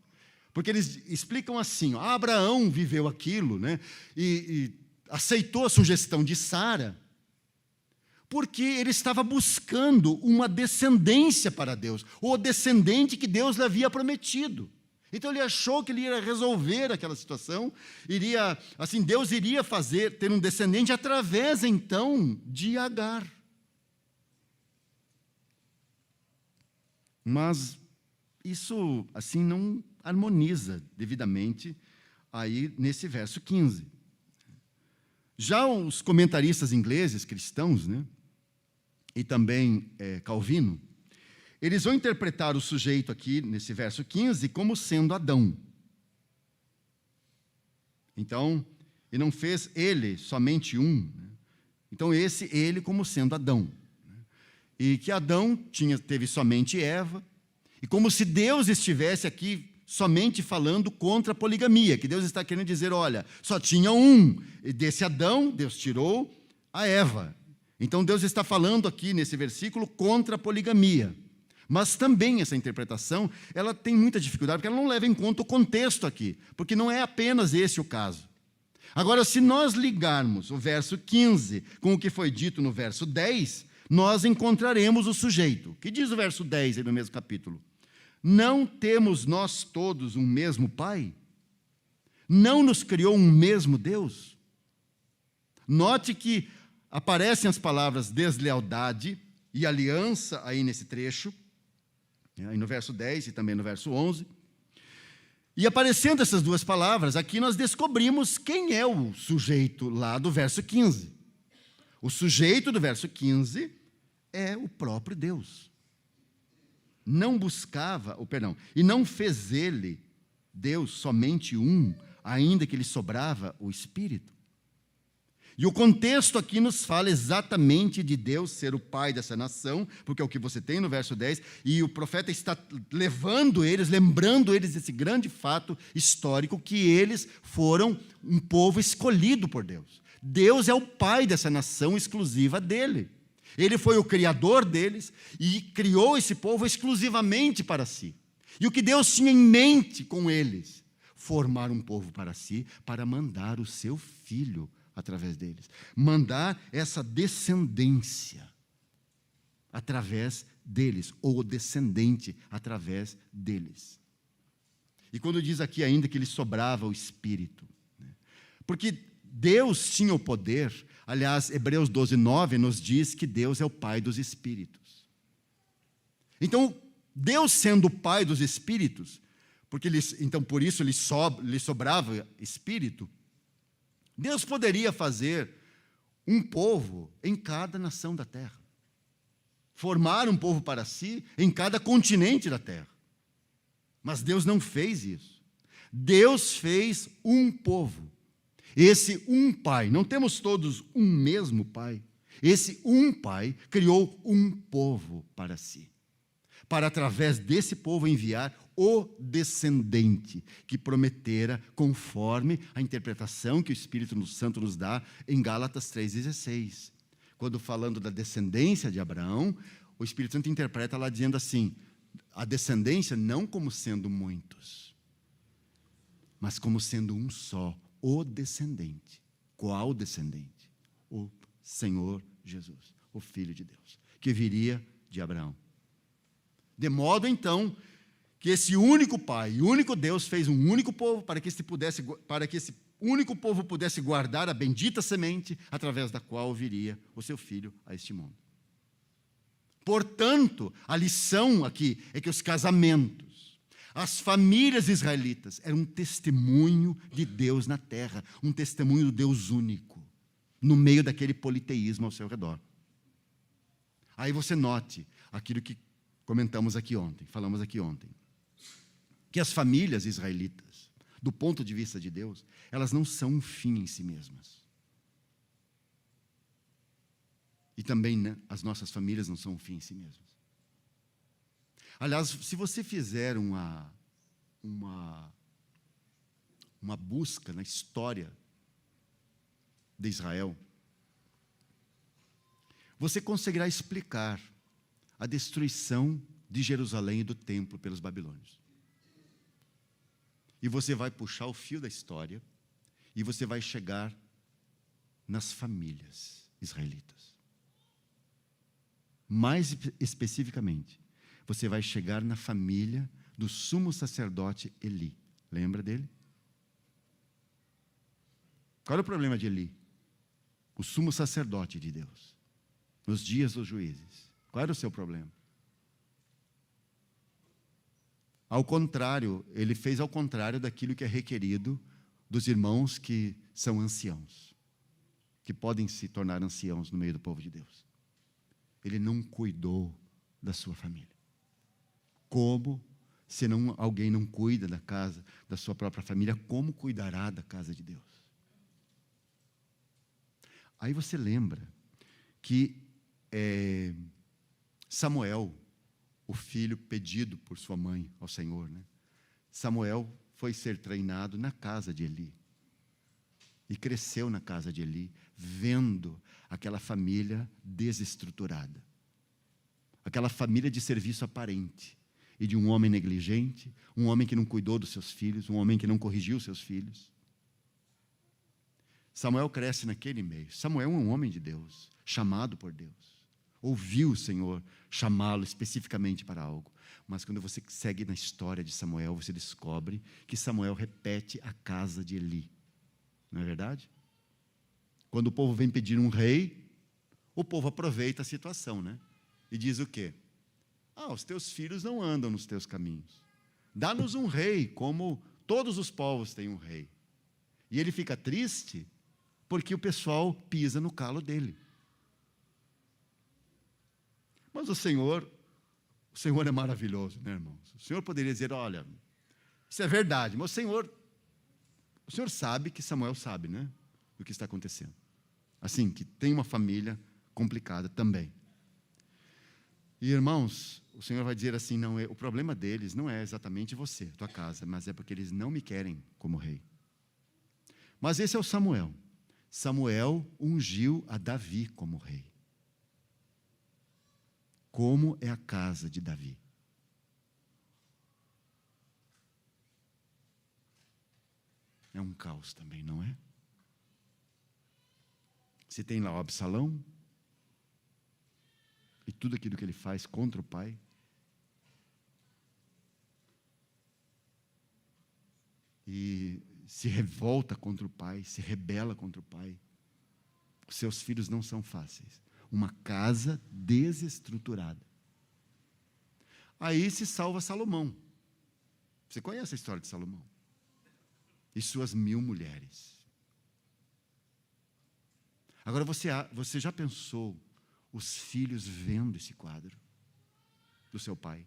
Porque eles explicam assim: Abraão viveu aquilo, né, e aceitou a sugestão de Sara, porque ele estava buscando uma descendência para Deus, o descendente que Deus lhe havia prometido. Então ele achou que ele ia resolver aquela situação, Deus iria ter um descendente através então de Agar. Mas isso assim harmoniza devidamente aí nesse verso 15. Já os comentaristas ingleses, cristãos, né, e também Calvino, eles vão interpretar o sujeito aqui, nesse verso 15, como sendo Adão. Então, e não fez ele somente um, né? Então, ele como sendo Adão. Né? E que Adão teve somente Eva, e como se Deus estivesse aqui somente falando contra a poligamia, que Deus está querendo dizer, olha, só tinha um, e desse Adão, Deus tirou a Eva. Então, Deus está falando aqui, nesse versículo, contra a poligamia. Mas também essa interpretação, ela tem muita dificuldade, porque ela não leva em conta o contexto aqui, porque não é apenas esse o caso. Agora, se nós ligarmos o verso 15 com o que foi dito no verso 10, nós encontraremos o sujeito. O que diz o verso 10 aí no mesmo capítulo? Não temos nós todos um mesmo Pai? Não nos criou um mesmo Deus? Note que aparecem as palavras deslealdade e aliança aí nesse trecho, aí no verso 10 e também no verso 11. E aparecendo essas duas palavras, aqui nós descobrimos quem é o sujeito lá do verso 15. O sujeito do verso 15 é o próprio Deus. Não buscava, e não fez ele, Deus, somente um, ainda que lhe sobrava o Espírito. E o contexto aqui nos fala exatamente de Deus ser o pai dessa nação, porque é o que você tem no verso 10, e o profeta está lembrando eles desse grande fato histórico, que eles foram um povo escolhido por Deus. Deus é o pai dessa nação exclusiva dele. Ele foi o criador deles e criou esse povo exclusivamente para si. E o que Deus tinha em mente com eles? Formar um povo para si, para mandar o seu filho através deles. Mandar essa descendência através deles, ou o descendente através deles. E quando diz aqui ainda que lhe sobrava o Espírito, né? Porque Deus tinha o poder. Aliás, Hebreus 12:9 nos diz que Deus é o Pai dos Espíritos. Então, Deus sendo o Pai dos Espíritos, então por isso lhe sobrava Espírito, Deus poderia fazer um povo em cada nação da terra. Formar um povo para si em cada continente da terra. Mas Deus não fez isso. Deus fez um povo. Esse um Pai, não temos todos um mesmo Pai. Esse um Pai criou um povo para si, para através desse povo enviar o descendente que prometera, conforme a interpretação que o Espírito Santo nos dá em Gálatas 3,16. Quando falando da descendência de Abraão, o Espírito Santo interpreta lá dizendo assim, a descendência não como sendo muitos, mas como sendo um só, o descendente. Qual descendente? O Senhor Jesus, o Filho de Deus, que viria de Abraão. De modo, então, que esse único Pai e único Deus fez um único povo para que esse único povo pudesse guardar a bendita semente através da qual viria o seu Filho a este mundo. Portanto, a lição aqui é que os casamentos, as famílias israelitas eram um testemunho de Deus na terra, um testemunho do Deus único, no meio daquele politeísmo ao seu redor. Aí você note aquilo que falamos aqui ontem, que as famílias israelitas, do ponto de vista de Deus, elas não são um fim em si mesmas. E também, né, as nossas famílias não são um fim em si mesmas. Aliás, se você fizer uma busca na história de Israel, você conseguirá explicar a destruição de Jerusalém e do templo pelos babilônios. E você vai puxar o fio da história e você vai chegar nas famílias israelitas. Mais especificamente, você vai chegar na família do sumo sacerdote Eli. Lembra dele? Qual era o problema de Eli? O sumo sacerdote de Deus, nos dias dos juízes. Qual era o seu problema? Ao contrário, ele fez ao contrário daquilo que é requerido dos irmãos que são anciãos, que podem se tornar anciãos no meio do povo de Deus. Ele não cuidou da sua família. Como, se não, alguém não cuida da casa, da sua própria família, como cuidará da casa de Deus? Aí você lembra que Samuel, o filho pedido por sua mãe ao Senhor, né? Samuel foi ser treinado na casa de Eli. E cresceu na casa de Eli, vendo aquela família desestruturada. Aquela família de serviço aparente. E de um homem negligente, um homem que não cuidou dos seus filhos, um homem que não corrigiu seus filhos. Samuel cresce naquele meio. Samuel é um homem de Deus, chamado por Deus. Ouviu o Senhor chamá-lo especificamente para algo. Mas quando você segue na história de Samuel, você descobre que Samuel repete a casa de Eli. Não é verdade? Quando o povo vem pedir um rei, o povo aproveita a situação, né? E diz o quê? Os teus filhos não andam nos teus caminhos. Dá-nos um rei, como todos os povos têm um rei. E ele fica triste porque o pessoal pisa no calo dele. Mas o Senhor é maravilhoso, né, irmãos? O Senhor poderia dizer, olha, isso é verdade, mas o Senhor sabe que Samuel sabe, né, do que está acontecendo. Assim, que tem uma família complicada também. E, irmãos, o Senhor vai dizer assim, não, o problema deles não é exatamente você, tua casa, mas é porque eles não me querem como rei. Mas esse é o Samuel. Samuel ungiu a Davi como rei. Como é a casa de Davi? É um caos também, não é? Você tem lá o Absalão, e tudo aquilo que ele faz contra o pai. E se revolta contra o pai, se rebela contra o pai. Os seus filhos não são fáceis. Uma casa desestruturada. Aí se salva Salomão. Você conhece a história de Salomão? E suas 1000 mulheres. Agora você já pensou os filhos vendo esse quadro do seu pai?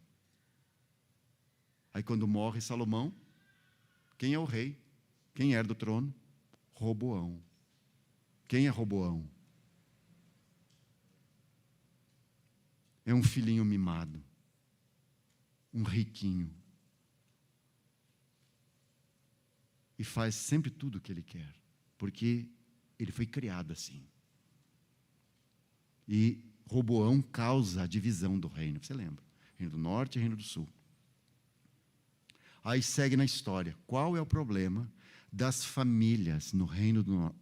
Aí quando morre Salomão, quem é o rei? Quem herda o trono? Roboão. Quem é Roboão? É um filhinho mimado, um riquinho, e faz sempre tudo o que ele quer, porque ele foi criado assim. E Roboão causa a divisão do reino, você lembra? Reino do norte e reino do sul. Aí segue na história. Qual é o problema das famílias no reino do norte?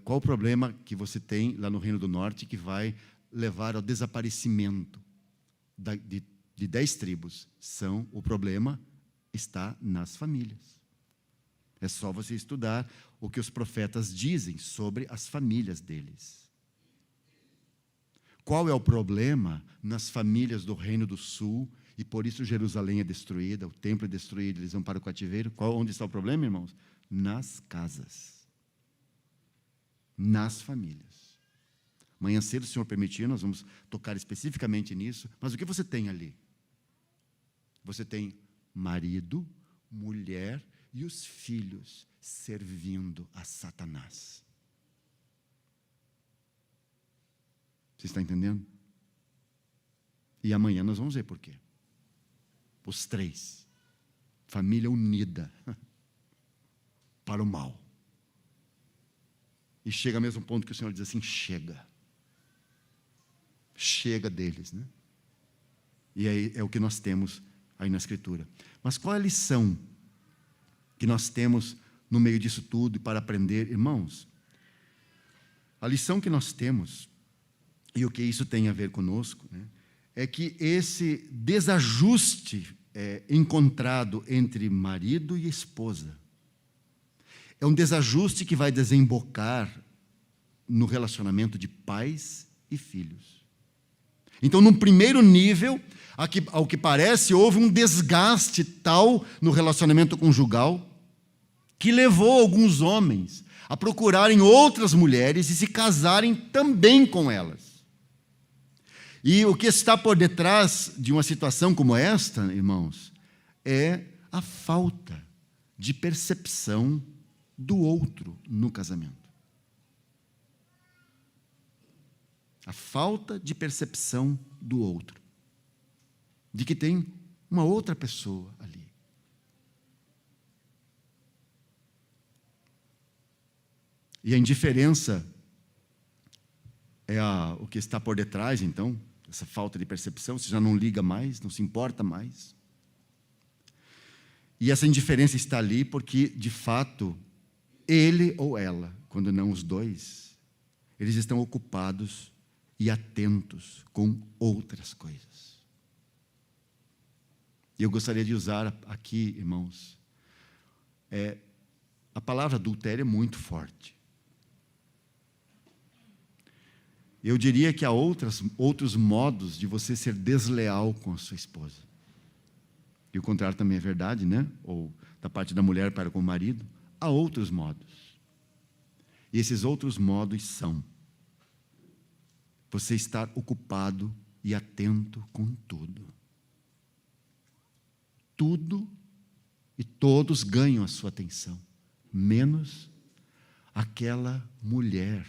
Qual o problema que você tem lá no reino do norte que vai levar ao desaparecimento de 10 tribos? O problema está nas famílias. É só você estudar o que os profetas dizem sobre as famílias deles. Qual é o problema nas famílias do reino do sul? E por isso Jerusalém é destruída, o templo é destruído, eles vão para o cativeiro. Onde está o problema, irmãos? Nas casas. Nas famílias. Amanhã cedo, se o Senhor permitir, nós vamos tocar especificamente nisso. Mas o que você tem ali? Você tem marido, mulher e os filhos servindo a Satanás. Você está entendendo? E amanhã nós vamos ver por quê. Os 3. Família unida para o mal. E chega ao mesmo ponto que o Senhor diz assim, chega. Chega deles, né? E aí é o que nós temos aí na Escritura. Mas qual é a lição que nós temos no meio disso tudo e para aprender? Irmãos, a lição que nós temos, e o que isso tem a ver conosco, né, é que esse desajuste encontrado entre marido e esposa é um desajuste que vai desembocar no relacionamento de pais e filhos. Então, no primeiro nível, ao que parece, houve um desgaste tal no relacionamento conjugal que levou alguns homens a procurarem outras mulheres e se casarem também com elas. E o que está por detrás de uma situação como esta, irmãos, é a falta de percepção do outro no casamento. A falta de percepção do outro, de que tem uma outra pessoa ali. E a indiferença é o que está por detrás, então, essa falta de percepção. Você já não liga mais, não se importa mais. E essa indiferença está ali porque, de fato, ele ou ela, quando não os dois, eles estão ocupados e atentos com outras coisas. E eu gostaria de usar aqui, irmãos, a palavra adultério é muito forte. Eu diria que há outros modos de você ser desleal com a sua esposa. E o contrário também é verdade, né? Ou da parte da mulher para com o marido. Há outros modos. E esses outros modos são você estar ocupado e atento com tudo. Tudo e todos ganham a sua atenção, menos aquela mulher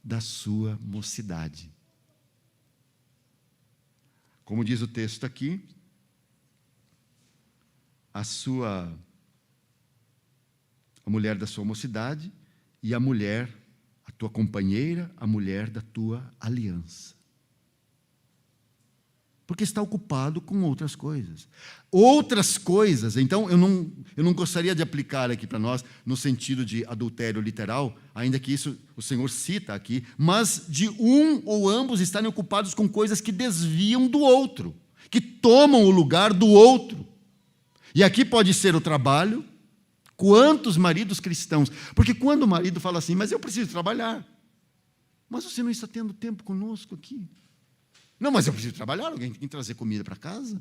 da sua mocidade. Como diz o texto aqui, a mulher da sua mocidade e a mulher, a tua companheira, a mulher da tua aliança. Porque está ocupado com outras coisas. Outras coisas, então eu não gostaria de aplicar aqui para nós no sentido de adultério literal, ainda que isso o Senhor cita aqui, mas de um ou ambos estarem ocupados com coisas que desviam do outro, que tomam o lugar do outro. E aqui pode ser o trabalho. Quantos maridos cristãos? Porque quando o marido fala assim, mas eu preciso trabalhar. Mas você não está tendo tempo conosco aqui. Não, mas eu preciso trabalhar, alguém tem que trazer comida para casa.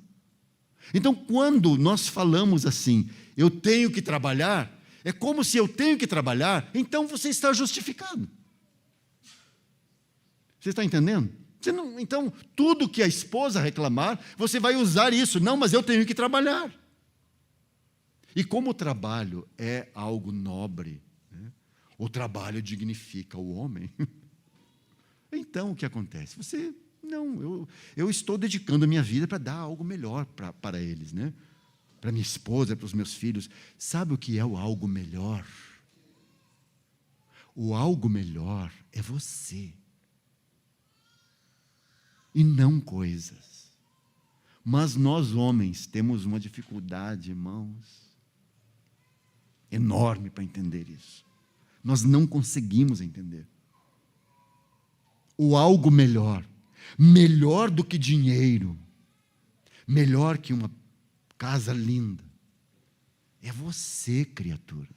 Então, quando nós falamos assim, eu tenho que trabalhar, é como se eu tenho que trabalhar, então você está justificado. Você está entendendo? Então, tudo que a esposa reclamar, você vai usar isso. Não, mas eu tenho que trabalhar. E como o trabalho é algo nobre, né? O trabalho dignifica o homem. Então, o que acontece? Eu estou dedicando a minha vida para dar algo melhor para eles, né? Para minha esposa, para os meus filhos. Sabe o que é o algo melhor? O algo melhor é você. E não coisas. Mas nós, homens, temos uma dificuldade, irmãos, enorme para entender isso. Nós não conseguimos entender. O algo melhor, melhor do que dinheiro, melhor que uma casa linda, é você, criatura.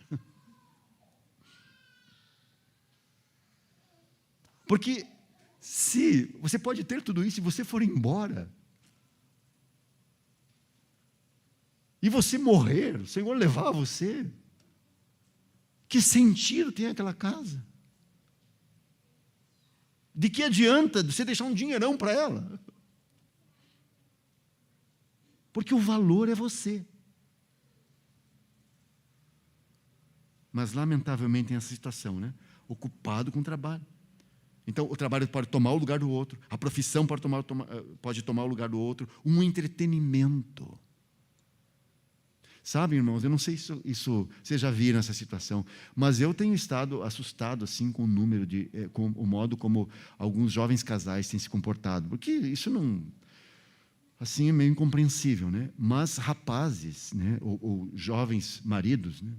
Porque se você pode ter tudo isso e você for embora, e você morrer, o Senhor levar você, que sentido tem aquela casa? De que adianta você deixar um dinheirão para ela? Porque o valor é você. Mas, lamentavelmente, tem essa situação, né? Ocupado com o trabalho. Então, o trabalho pode tomar o lugar do outro, a profissão pode tomar o lugar do outro, um entretenimento. Sabe, irmãos, eu não sei se vocês já viram essa situação, mas eu tenho estado assustado assim com o número com o modo como alguns jovens casais têm se comportado, porque isso não, assim, é meio incompreensível, né? Mas rapazes, né, ou jovens maridos, né,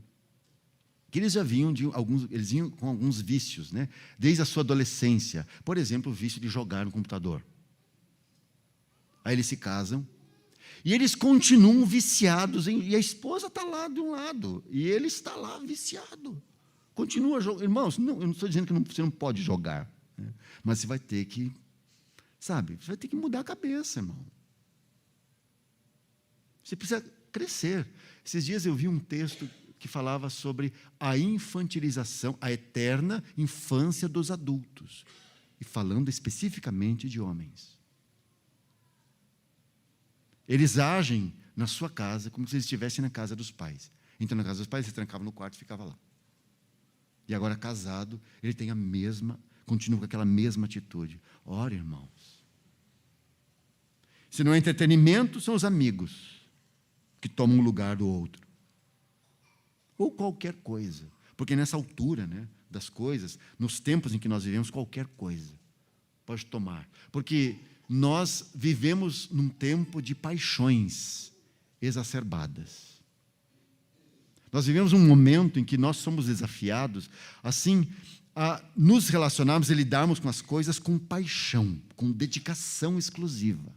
que eles já vinham eles vinham com alguns vícios, né, desde a sua adolescência. Por exemplo, o vício de jogar no computador. Aí eles se casam. E eles continuam viciados, e a esposa está lá de um lado, e ele está lá viciado. Continua jogando. Irmãos, eu não estou dizendo que você não pode jogar, né? Mas você vai ter que Sabe? Você vai ter que mudar a cabeça, irmão. Você precisa crescer. Esses dias eu vi um texto que falava sobre a infantilização, a eterna infância dos adultos. E falando especificamente de homens. Eles agem na sua casa como se eles estivessem na casa dos pais. Então, na casa dos pais, ele trancava no quarto e ficava lá. E agora, casado, ele tem continua com aquela mesma atitude. Ora, irmãos. Se não é entretenimento, são os amigos que tomam o lugar do outro. Ou qualquer coisa. Porque nessa altura, né, das coisas, nos tempos em que nós vivemos, qualquer coisa pode tomar. Porque nós vivemos num tempo de paixões exacerbadas. Nós vivemos um momento em que nós somos desafiados, assim, a nos relacionarmos e lidarmos com as coisas com paixão, com dedicação exclusiva.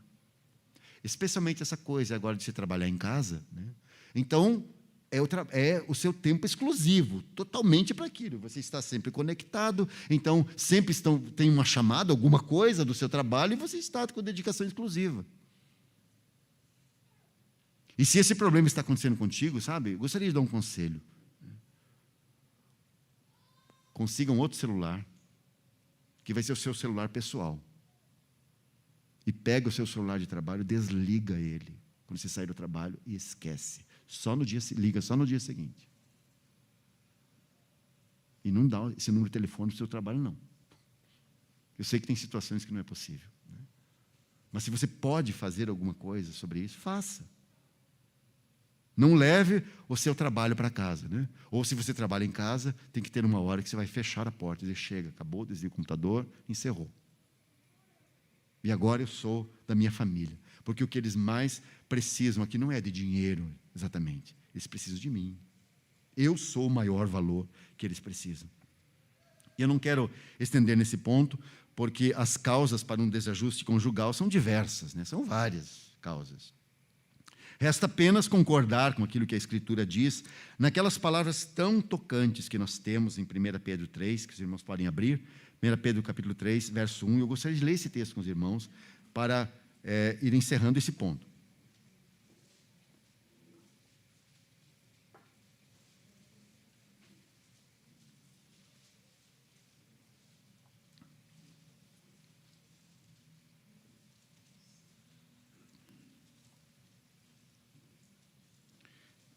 Especialmente essa coisa agora de se trabalhar em casa, né? Então, é o seu tempo exclusivo, totalmente para aquilo. Você está sempre conectado, então sempre tem uma chamada, alguma coisa do seu trabalho, e você está com dedicação exclusiva. E se esse problema está acontecendo contigo, sabe, gostaria de dar um conselho. Consiga um outro celular, que vai ser o seu celular pessoal. E pega o seu celular de trabalho, desliga ele, quando você sair do trabalho, e esquece. Liga só no dia seguinte. E não dá esse número de telefone para o seu trabalho, não. Eu sei que tem situações que não é possível, né? Mas se você pode fazer alguma coisa sobre isso, faça. Não leve o seu trabalho para casa, né? Ou se você trabalha em casa, tem que ter uma hora que você vai fechar a porta e dizer, chega, acabou, desliga o computador, encerrou. E agora eu sou da minha família. Porque o que eles mais precisam aqui não é de dinheiro, exatamente. Eles precisam de mim. Eu sou o maior valor que eles precisam. E eu não quero estender nesse ponto, porque as causas para um desajuste conjugal são diversas, né? São várias causas. Resta apenas concordar com aquilo que a Escritura diz, naquelas palavras tão tocantes que nós temos em 1 Pedro 3, que os irmãos podem abrir, 1 Pedro capítulo 3, verso 1, eu gostaria de ler esse texto com os irmãos, para ir encerrando esse ponto.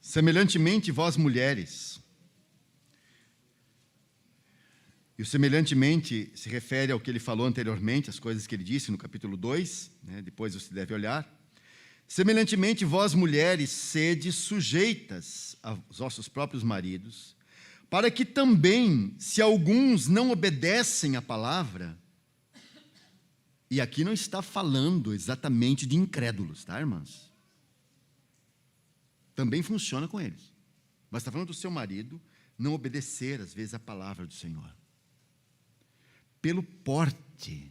Semelhantemente, vós mulheres, e o semelhantemente se refere ao que ele falou anteriormente, as coisas que ele disse no capítulo 2, né, depois você deve olhar. Semelhantemente, vós mulheres, sede sujeitas aos vossos próprios maridos, para que também, se alguns não obedecem à palavra, e aqui não está falando exatamente de incrédulos, tá, irmãs? Também funciona com eles. Mas está falando do seu marido não obedecer, às vezes, à palavra do Senhor. Pelo porte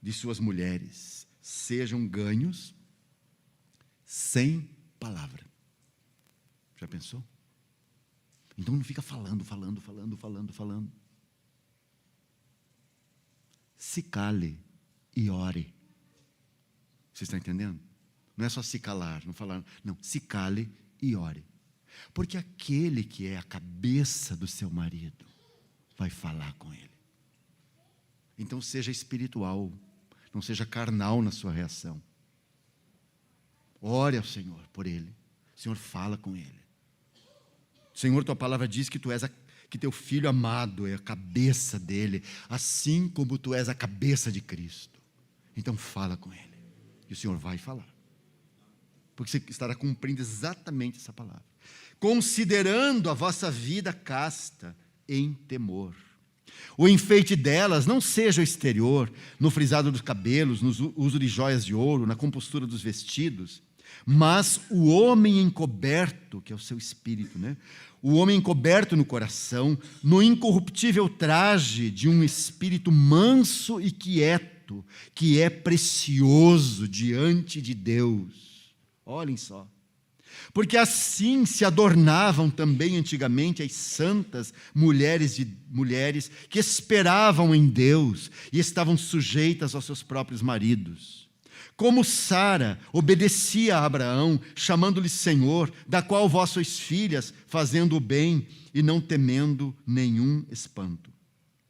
de suas mulheres, sejam ganhos sem palavra. Já pensou? Então não fica falando. Se cale e ore. Você está entendendo? Não é só se calar, não falar. Não, se cale e ore. Porque aquele que é a cabeça do seu marido vai falar com ele. Então seja espiritual, não seja carnal na sua reação. Ore ao Senhor por ele. O Senhor fala com ele. Senhor, tua palavra diz que que teu filho amado é a cabeça dele, assim como tu és a cabeça de Cristo. Então fala com ele. E o Senhor vai falar. Porque você estará cumprindo exatamente essa palavra. Considerando a vossa vida casta em temor. O enfeite delas não seja o exterior, no frisado dos cabelos, no uso de joias de ouro, na compostura dos vestidos, mas o homem encoberto, que é o seu espírito, né? O homem encoberto no coração, no incorruptível traje de um espírito manso e quieto, que é precioso diante de Deus. Olhem só. Porque assim se adornavam também antigamente as santas mulheres que esperavam em Deus e estavam sujeitas aos seus próprios maridos. Como Sara obedecia a Abraão, chamando-lhe Senhor, da qual vós sois filhas, fazendo o bem e não temendo nenhum espanto.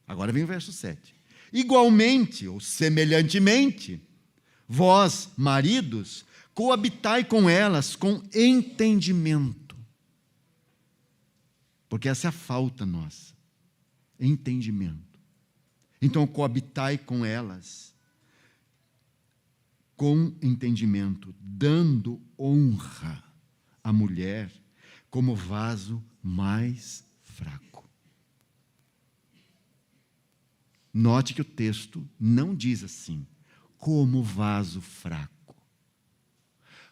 Agora vem o verso 7. Igualmente, ou semelhantemente, vós, maridos, coabitai com elas com entendimento. Porque essa é a falta nossa. Entendimento. Então, coabitai com elas com entendimento, dando honra à mulher como vaso mais fraco. Note que o texto não diz assim, como vaso fraco,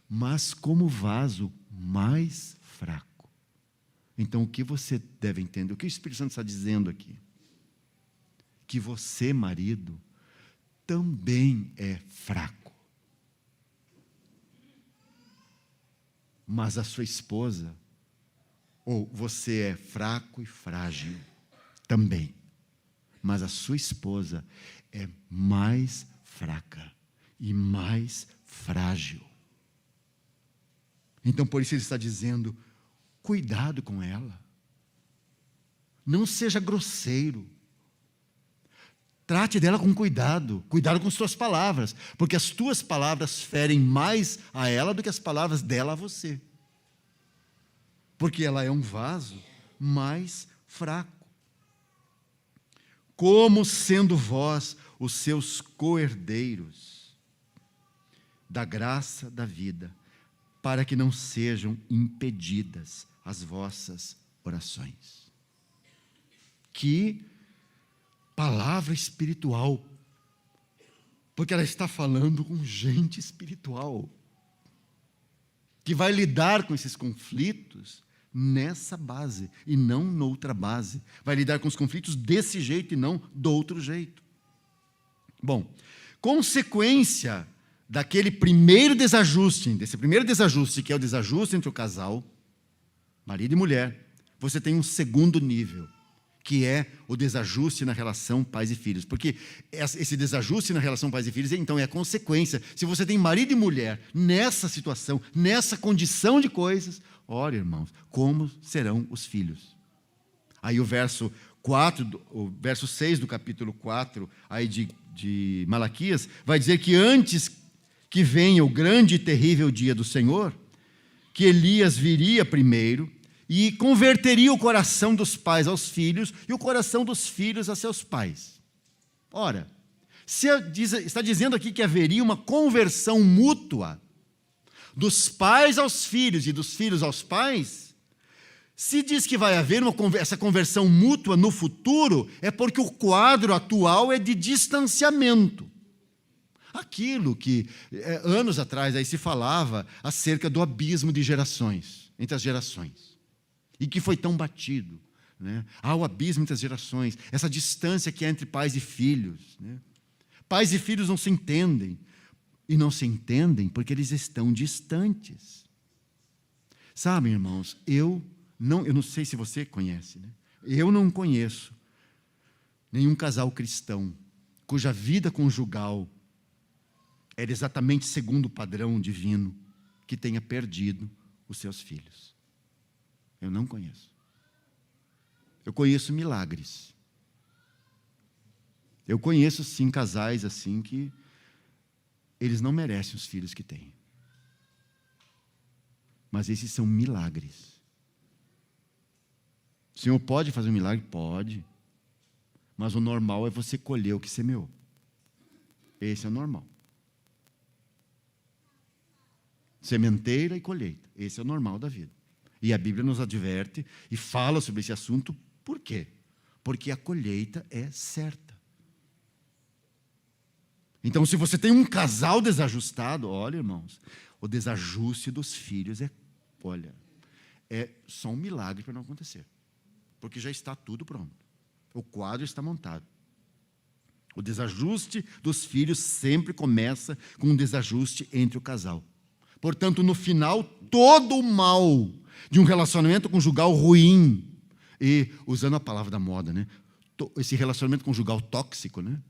mas como vaso mais fraco. Então, o que você deve entender? O que o Espírito Santo está dizendo aqui? Que você, marido, também é fraco. Mas a sua esposa, ou você é fraco e frágil também. Mas a sua esposa é mais fraca e mais frágil. Então, por isso ele está dizendo, cuidado com ela. Não seja grosseiro. Trate dela com cuidado. Cuidado com suas palavras. Porque as tuas palavras ferem mais a ela do que as palavras dela a você. Porque ela é um vaso mais fraco. Como sendo vós os seus co-herdeiros da graça da vida, para que não sejam impedidas as vossas orações. Que palavra espiritual, porque ela está falando com gente espiritual, que vai lidar com esses conflitos nessa base e não noutra base. Vai lidar com os conflitos desse jeito e não do outro jeito. Bom, consequência daquele primeiro desajuste, desse primeiro desajuste, que é o desajuste entre o casal, marido e mulher, você tem um segundo nível, que é o desajuste na relação pais e filhos. Porque esse desajuste na relação pais e filhos, então, é a consequência. Se você tem marido e mulher nessa situação, nessa condição de coisas, ora, irmãos, como serão os filhos? Aí o verso 6 do capítulo 4, aí de Malaquias, vai dizer que antes que venha o grande e terrível dia do Senhor, que Elias viria primeiro e converteria o coração dos pais aos filhos e o coração dos filhos a seus pais. Ora, se está dizendo aqui que haveria uma conversão mútua dos pais aos filhos e dos filhos aos pais, se diz que vai haver essa conversão mútua no futuro, é porque o quadro atual é de distanciamento. Aquilo que anos atrás aí se falava acerca do abismo de gerações, entre as gerações, e que foi tão batido, né? O abismo entre as gerações, essa distância que é entre pais e filhos, né? Pais e filhos não se entendem, e não se entendem porque eles estão distantes. Sabe, irmãos, eu não sei se você conhece, né? Eu não conheço nenhum casal cristão cuja vida conjugal era exatamente segundo o padrão divino, que tenha perdido os seus filhos. Eu não conheço. Eu conheço milagres. Eu conheço, sim, casais assim que eles não merecem os filhos que têm. Mas esses são milagres. O Senhor pode fazer um milagre? Pode. Mas o normal é você colher o que semeou. Esse é o normal. Sementeira e colheita. Esse é o normal da vida. E a Bíblia nos adverte e fala sobre esse assunto. Por quê? Porque a colheita é certa. Então, se você tem um casal desajustado, olha, irmãos, o desajuste dos filhos é só um milagre para não acontecer. Porque já está tudo pronto. O quadro está montado. O desajuste dos filhos sempre começa com um desajuste entre o casal. Portanto, no final, todo o mal de um relacionamento conjugal ruim, e usando a palavra da moda, né? Esse relacionamento conjugal tóxico, né?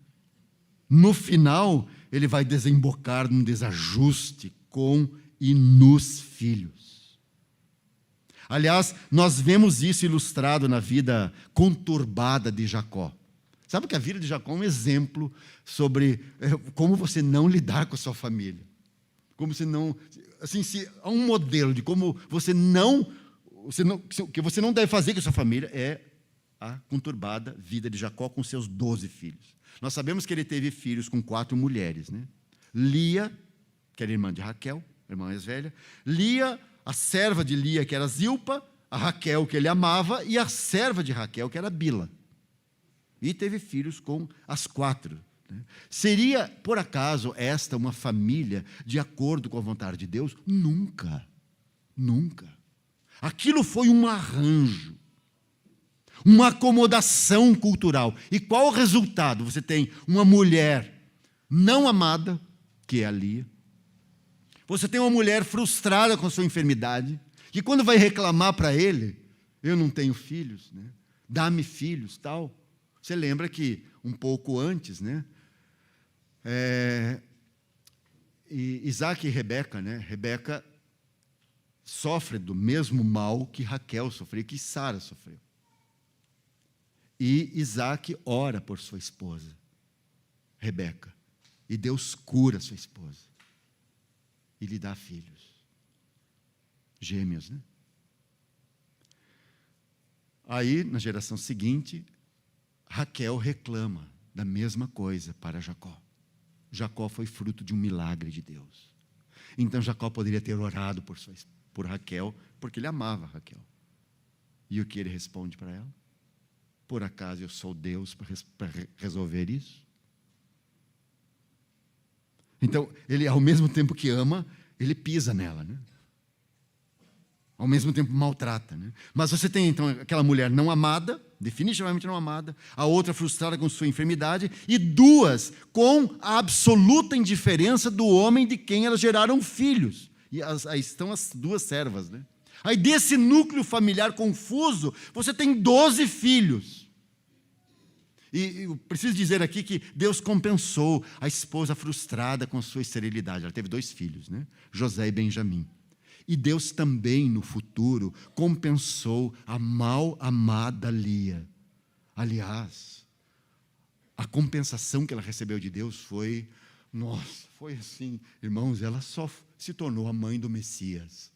No final, ele vai desembocar num desajuste com e nos filhos. Aliás, nós vemos isso ilustrado na vida conturbada de Jacó. Sabe que a vida de Jacó é um exemplo sobre como você não lidar com a sua família. Como você não... Assim, se há um modelo de como que você não deve fazer com a sua família, é a conturbada vida de Jacó com seus 12 filhos. Nós sabemos que ele teve filhos com 4 mulheres, né? Lia, que era irmã de Raquel, irmã mais velha. Lia, a serva de Lia, que era Zilpa. A Raquel, que ele amava. E a serva de Raquel, que era Bila. E teve filhos com as 4. Né? Seria, por acaso, esta uma família de acordo com a vontade de Deus? Nunca. Nunca. Aquilo foi um arranjo. Uma acomodação cultural. E qual o resultado? Você tem uma mulher não amada, que é a Lia. Você tem uma mulher frustrada com a sua enfermidade, que quando vai reclamar para ele, eu não tenho filhos, né? Dá-me filhos, tal. Você lembra que um pouco antes, né? Isaac e Rebeca, né? Rebeca sofre do mesmo mal que Raquel sofreu, que Sara sofreu. E Isaac ora por sua esposa, Rebeca. E Deus cura sua esposa. E lhe dá filhos. Gêmeos, né? Aí, na geração seguinte, Raquel reclama da mesma coisa para Jacó. Jacó foi fruto de um milagre de Deus. Então, Jacó poderia ter orado por Raquel, porque ele amava Raquel. E o que ele responde para ela? Por acaso eu sou Deus para resolver isso? Então, ele, ao mesmo tempo que ama, ele pisa nela, né? Ao mesmo tempo maltrata, né? Mas você tem, então, aquela mulher não amada, definitivamente não amada, a outra frustrada com sua enfermidade, e 2 com a absoluta indiferença do homem de quem elas geraram filhos. E aí estão as 2 servas, né? Aí desse núcleo familiar confuso, você tem 12 filhos. E eu preciso dizer aqui que Deus compensou a esposa frustrada com a sua esterilidade. Ela teve 2 filhos, né? José e Benjamim. E Deus também, no futuro, compensou a mal amada Lia. Aliás, a compensação que ela recebeu de Deus foi, nossa, foi assim, irmãos, ela só se tornou a mãe do Messias.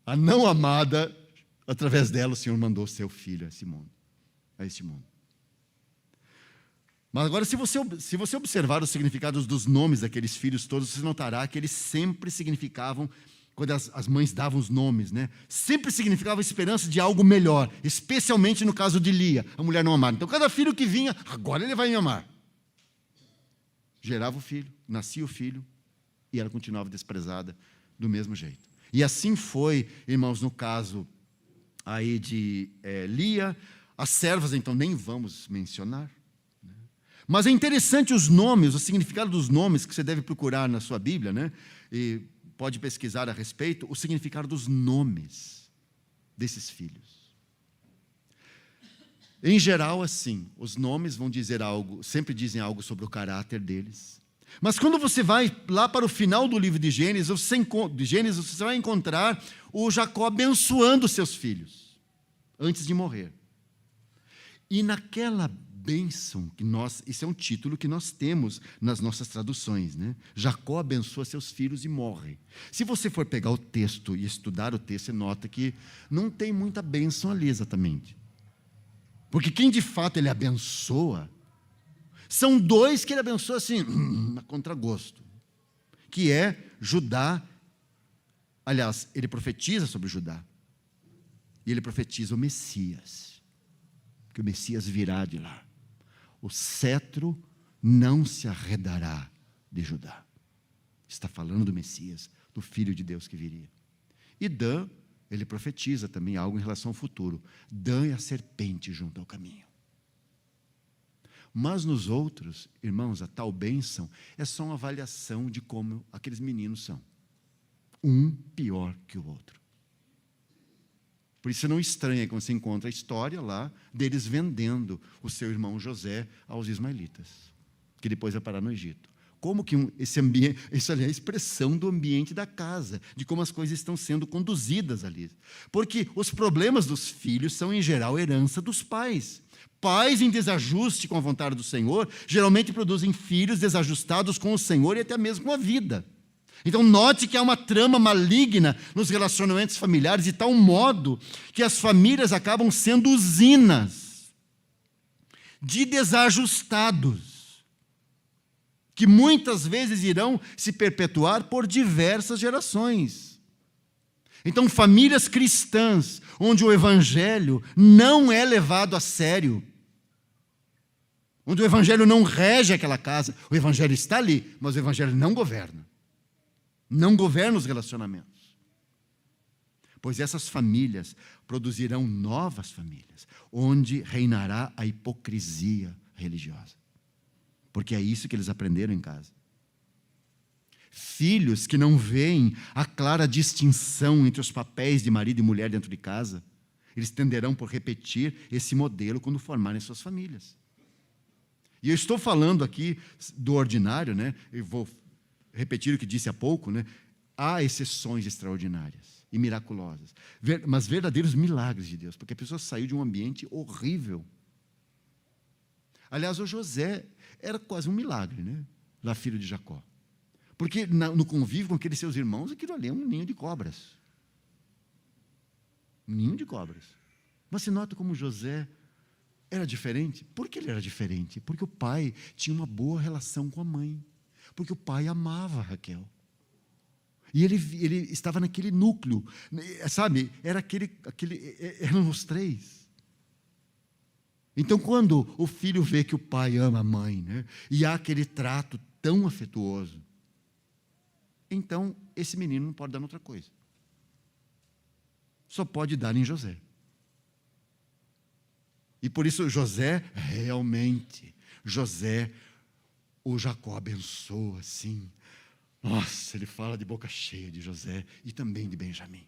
A não amada, através dela o Senhor mandou seu filho a este mundo. Mas agora, se você observar os significados dos nomes daqueles filhos todos, você notará que eles sempre significavam, quando as mães davam os nomes, né? Sempre significava a esperança de algo melhor, especialmente no caso de Lia, a mulher não amada. Então, cada filho que vinha, agora ele vai me amar. Gerava o filho, nascia o filho, e ela continuava desprezada do mesmo jeito. E assim foi, irmãos, no caso aí de Lia. As servas, então, nem vamos mencionar. Mas é interessante os nomes, o significado dos nomes, que você deve procurar na sua Bíblia, né? E pode pesquisar a respeito, o significado dos nomes desses filhos. Em geral, assim, os nomes vão dizer algo, sempre dizem algo sobre o caráter deles. Mas quando você vai lá para o final do livro de Gênesis, você vai encontrar o Jacó abençoando seus filhos, antes de morrer. E naquela bênção que esse é um título que nós temos nas nossas traduções, né? Jacó abençoa seus filhos e morre. Se você for pegar o texto e estudar o texto, você nota que não tem muita bênção ali exatamente. Porque quem de fato ele abençoa, são 2 que ele abençoa assim, a contragosto, que é Judá. Aliás, ele profetiza sobre Judá. E ele profetiza o Messias, que o Messias virá de lá. O cetro não se arredará de Judá. Está falando do Messias, do Filho de Deus que viria. E Dan, ele profetiza também algo em relação ao futuro. Dan é a serpente junto ao caminho. Mas nos outros, irmãos, a tal bênção é só uma avaliação de como aqueles meninos são. um pior que o outro. Por isso não estranha quando você encontra a história lá deles vendendo o seu irmão José aos ismaelitas, que depois vai parar no Egito. Como que esse ambiente, isso ali é a expressão do ambiente da casa, de como as coisas estão sendo conduzidas ali. Porque os problemas dos filhos são, em geral, herança dos pais. Pais em desajuste com a vontade do Senhor, geralmente produzem filhos desajustados com o Senhor e até mesmo com a vida. Então, note que há uma trama maligna nos relacionamentos familiares, de tal modo que as famílias acabam sendo usinas de desajustados, que muitas vezes irão se perpetuar por diversas gerações. Então, famílias cristãs, onde o evangelho não é levado a sério, onde o evangelho não rege aquela casa, o evangelho está ali, mas o evangelho não governa. Não governa os relacionamentos. Pois essas famílias produzirão novas famílias, onde reinará a hipocrisia religiosa. Porque é isso que eles aprenderam em casa. Filhos que não veem a clara distinção entre os papéis de marido e mulher dentro de casa, eles tenderão por repetir esse modelo quando formarem suas famílias. E eu estou falando aqui do ordinário, né? Eu vou repetir o que disse há pouco, né? Há exceções extraordinárias e miraculosas, mas verdadeiros milagres de Deus, porque a pessoa saiu de um ambiente horrível. Aliás, o José era quase um milagre, né? Lá, filho de Jacó. Porque no convívio com aqueles seus irmãos, aquilo ali é um ninho de cobras. Um ninho de cobras. Mas se nota como José era diferente. Por que ele era diferente? Porque o pai tinha uma boa relação com a mãe. Porque o pai amava Raquel. E ele estava naquele núcleo, sabe? Eram os três. Então, quando o filho vê que o pai ama a mãe, né? E há aquele trato tão afetuoso, então esse menino não pode dar outra coisa. Só pode dar em José. E por isso José, realmente, o Jacó abençoa, assim. Nossa, ele fala de boca cheia de José e também de Benjamim.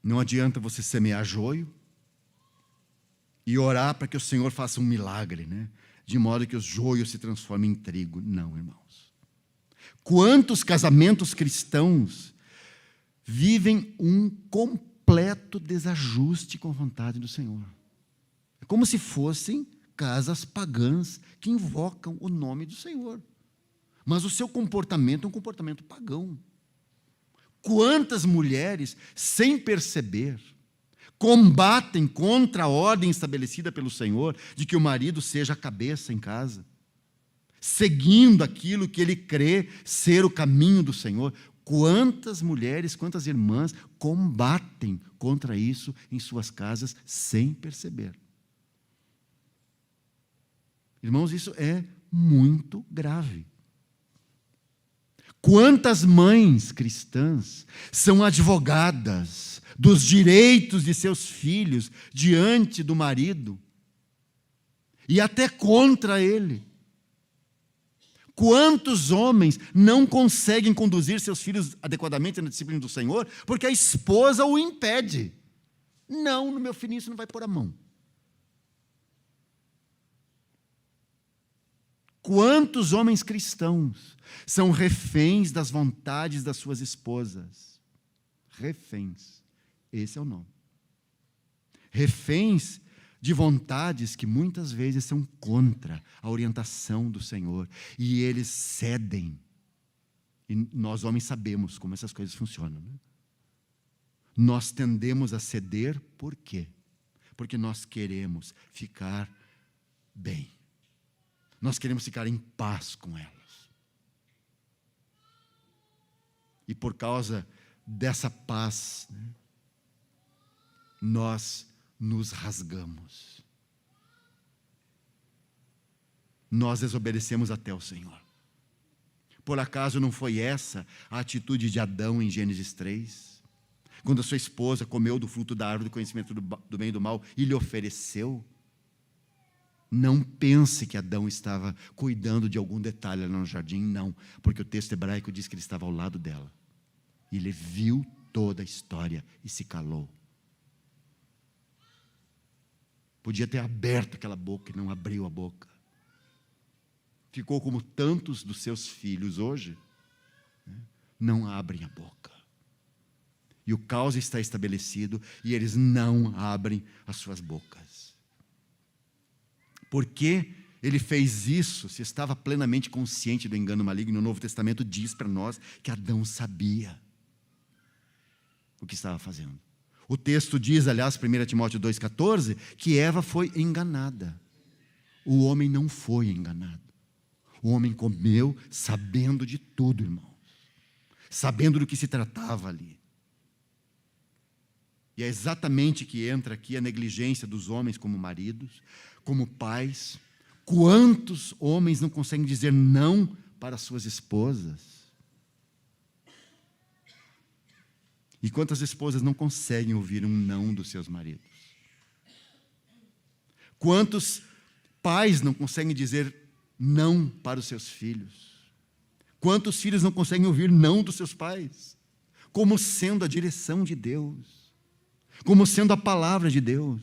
Não adianta você semear joio e orar para que o Senhor faça um milagre, né? De modo que os joios se transformem em trigo. Não, irmãos. Quantos casamentos cristãos vivem um completo desajuste com a vontade do Senhor? É como se fossem casas pagãs que invocam o nome do Senhor. Mas o seu comportamento é um comportamento pagão. Quantas mulheres, sem perceber, combatem contra a ordem estabelecida pelo Senhor de que o marido seja a cabeça em casa, seguindo aquilo que ele crê ser o caminho do Senhor. Quantas mulheres, quantas irmãs combatem contra isso em suas casas sem perceber. Irmãos, isso é muito grave. Quantas mães cristãs são advogadas dos direitos de seus filhos diante do marido e até contra ele? Quantos homens não conseguem conduzir seus filhos adequadamente na disciplina do Senhor porque a esposa o impede? Não, no meu filhinho você não vai pôr a mão. Quantos homens cristãos são reféns das vontades das suas esposas? Reféns. Esse é o nome. Reféns de vontades que muitas vezes são contra a orientação do Senhor. E eles cedem. E nós, homens, sabemos como essas coisas funcionam, né? Nós tendemos a ceder por quê? Porque nós queremos ficar bem. Nós queremos ficar em paz com elas. E por causa dessa paz, né, nós nos rasgamos. Nós desobedecemos até o Senhor. Por acaso não foi essa a atitude de Adão em Gênesis 3? Quando a sua esposa comeu do fruto da árvore do conhecimento do bem e do mal e lhe ofereceu? Não pense que Adão estava cuidando de algum detalhe lá no jardim, não. Porque o texto hebraico diz que ele estava ao lado dela. E ele viu toda a história e se calou. Podia ter aberto aquela boca e não abriu a boca. Ficou como tantos dos seus filhos hoje, né? Não abrem a boca. E o caos está estabelecido e eles não abrem as suas bocas. Por que ele fez isso? Se estava plenamente consciente do engano maligno, o Novo Testamento diz para nós que Adão sabia o que estava fazendo. O texto diz, aliás, 1 Timóteo 2,14, que Eva foi enganada. O homem não foi enganado. O homem comeu sabendo de tudo, irmãos. Sabendo do que se tratava ali. E é exatamente que entra aqui a negligência dos homens como maridos, como pais. Quantos homens não conseguem dizer não para suas esposas? E quantas esposas não conseguem ouvir um não dos seus maridos? Quantos pais não conseguem dizer não para os seus filhos? Quantos filhos não conseguem ouvir não dos seus pais? Como sendo a direção de Deus, como sendo a palavra de Deus.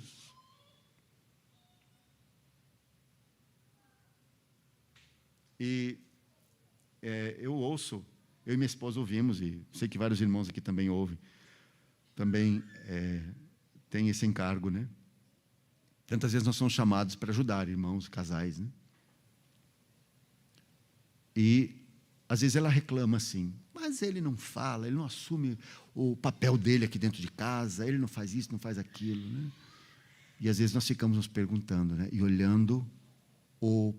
E eu ouço, eu e minha esposa ouvimos, e sei que vários irmãos aqui também ouvem, também tem esse encargo, né? Tantas vezes nós somos chamados para ajudar irmãos, casais, né? E às vezes ela reclama assim, mas ele não fala, ele não assume o papel dele aqui dentro de casa, ele não faz isso, não faz aquilo, né? E às vezes nós ficamos nos perguntando, né? E olhando o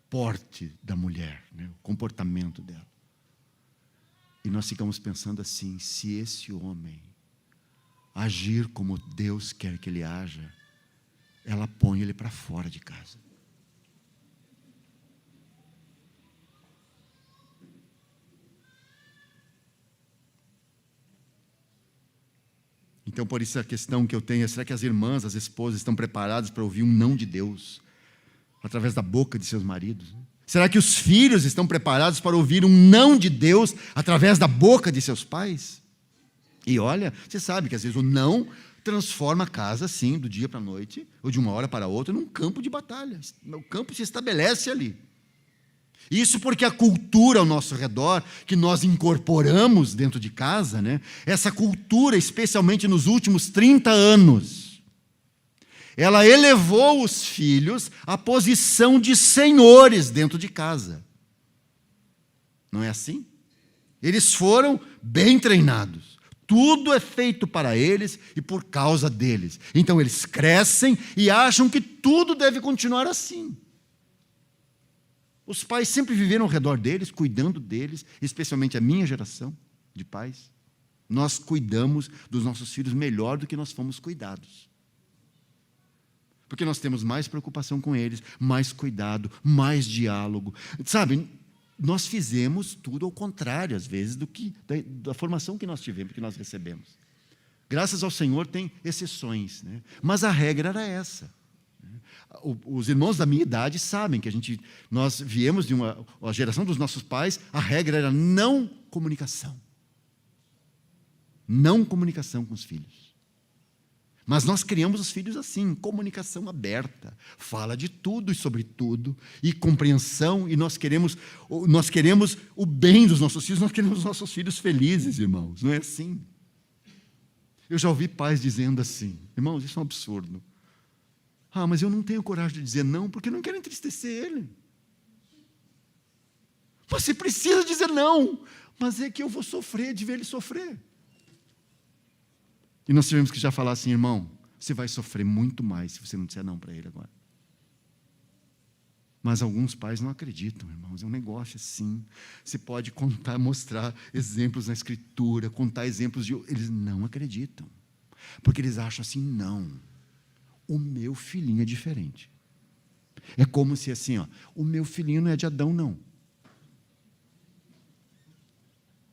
porte da mulher, né? O comportamento dela. E nós ficamos pensando assim, se esse homem agir como Deus quer que ele haja, ela põe ele para fora de casa. Então, por isso a questão que eu tenho é, será que as irmãs, as esposas estão preparadas para ouvir um não de Deus através da boca de seus maridos? Será que os filhos estão preparados para ouvir um não de Deus através da boca de seus pais? E olha, você sabe que às vezes o não transforma a casa assim, do dia para a noite, ou de uma hora para outra, num campo de batalha. O campo se estabelece ali. Isso porque a cultura ao nosso redor, que nós incorporamos dentro de casa, né? Essa cultura, especialmente nos últimos 30 anos, ela elevou os filhos à posição de senhores dentro de casa. Não é assim? Eles foram bem treinados. Tudo é feito para eles e por causa deles. Então eles crescem e acham que tudo deve continuar assim. Os pais sempre viveram ao redor deles, cuidando deles, especialmente a minha geração de pais. Nós cuidamos dos nossos filhos melhor do que nós fomos cuidados. Porque nós temos mais preocupação com eles, mais cuidado, mais diálogo. Sabe, nós fizemos tudo ao contrário, às vezes, da formação que nós tivemos, que nós recebemos. Graças ao Senhor tem exceções, né? Mas a regra era essa. Os irmãos da minha idade sabem que nós viemos de a geração dos nossos pais, a regra era não comunicação. Não comunicação com os filhos. Mas nós criamos os filhos assim, comunicação aberta, fala de tudo e sobre tudo, e compreensão, e nós queremos o bem dos nossos filhos, nós queremos os nossos filhos felizes, irmãos, não é assim? Eu já ouvi pais dizendo assim, irmãos, isso é um absurdo. Ah, mas eu não tenho coragem de dizer não, porque eu não quero entristecer ele. Você precisa dizer não, mas é que eu vou sofrer de ver ele sofrer. E nós tivemos que já falar assim, irmão, você vai sofrer muito mais se você não disser não para ele agora. Mas alguns pais não acreditam, irmãos, é um negócio assim. Você pode mostrar exemplos na Escritura, contar exemplos eles não acreditam. Porque eles acham assim, não, o meu filhinho é diferente. É como se assim, o meu filhinho não é de Adão, não.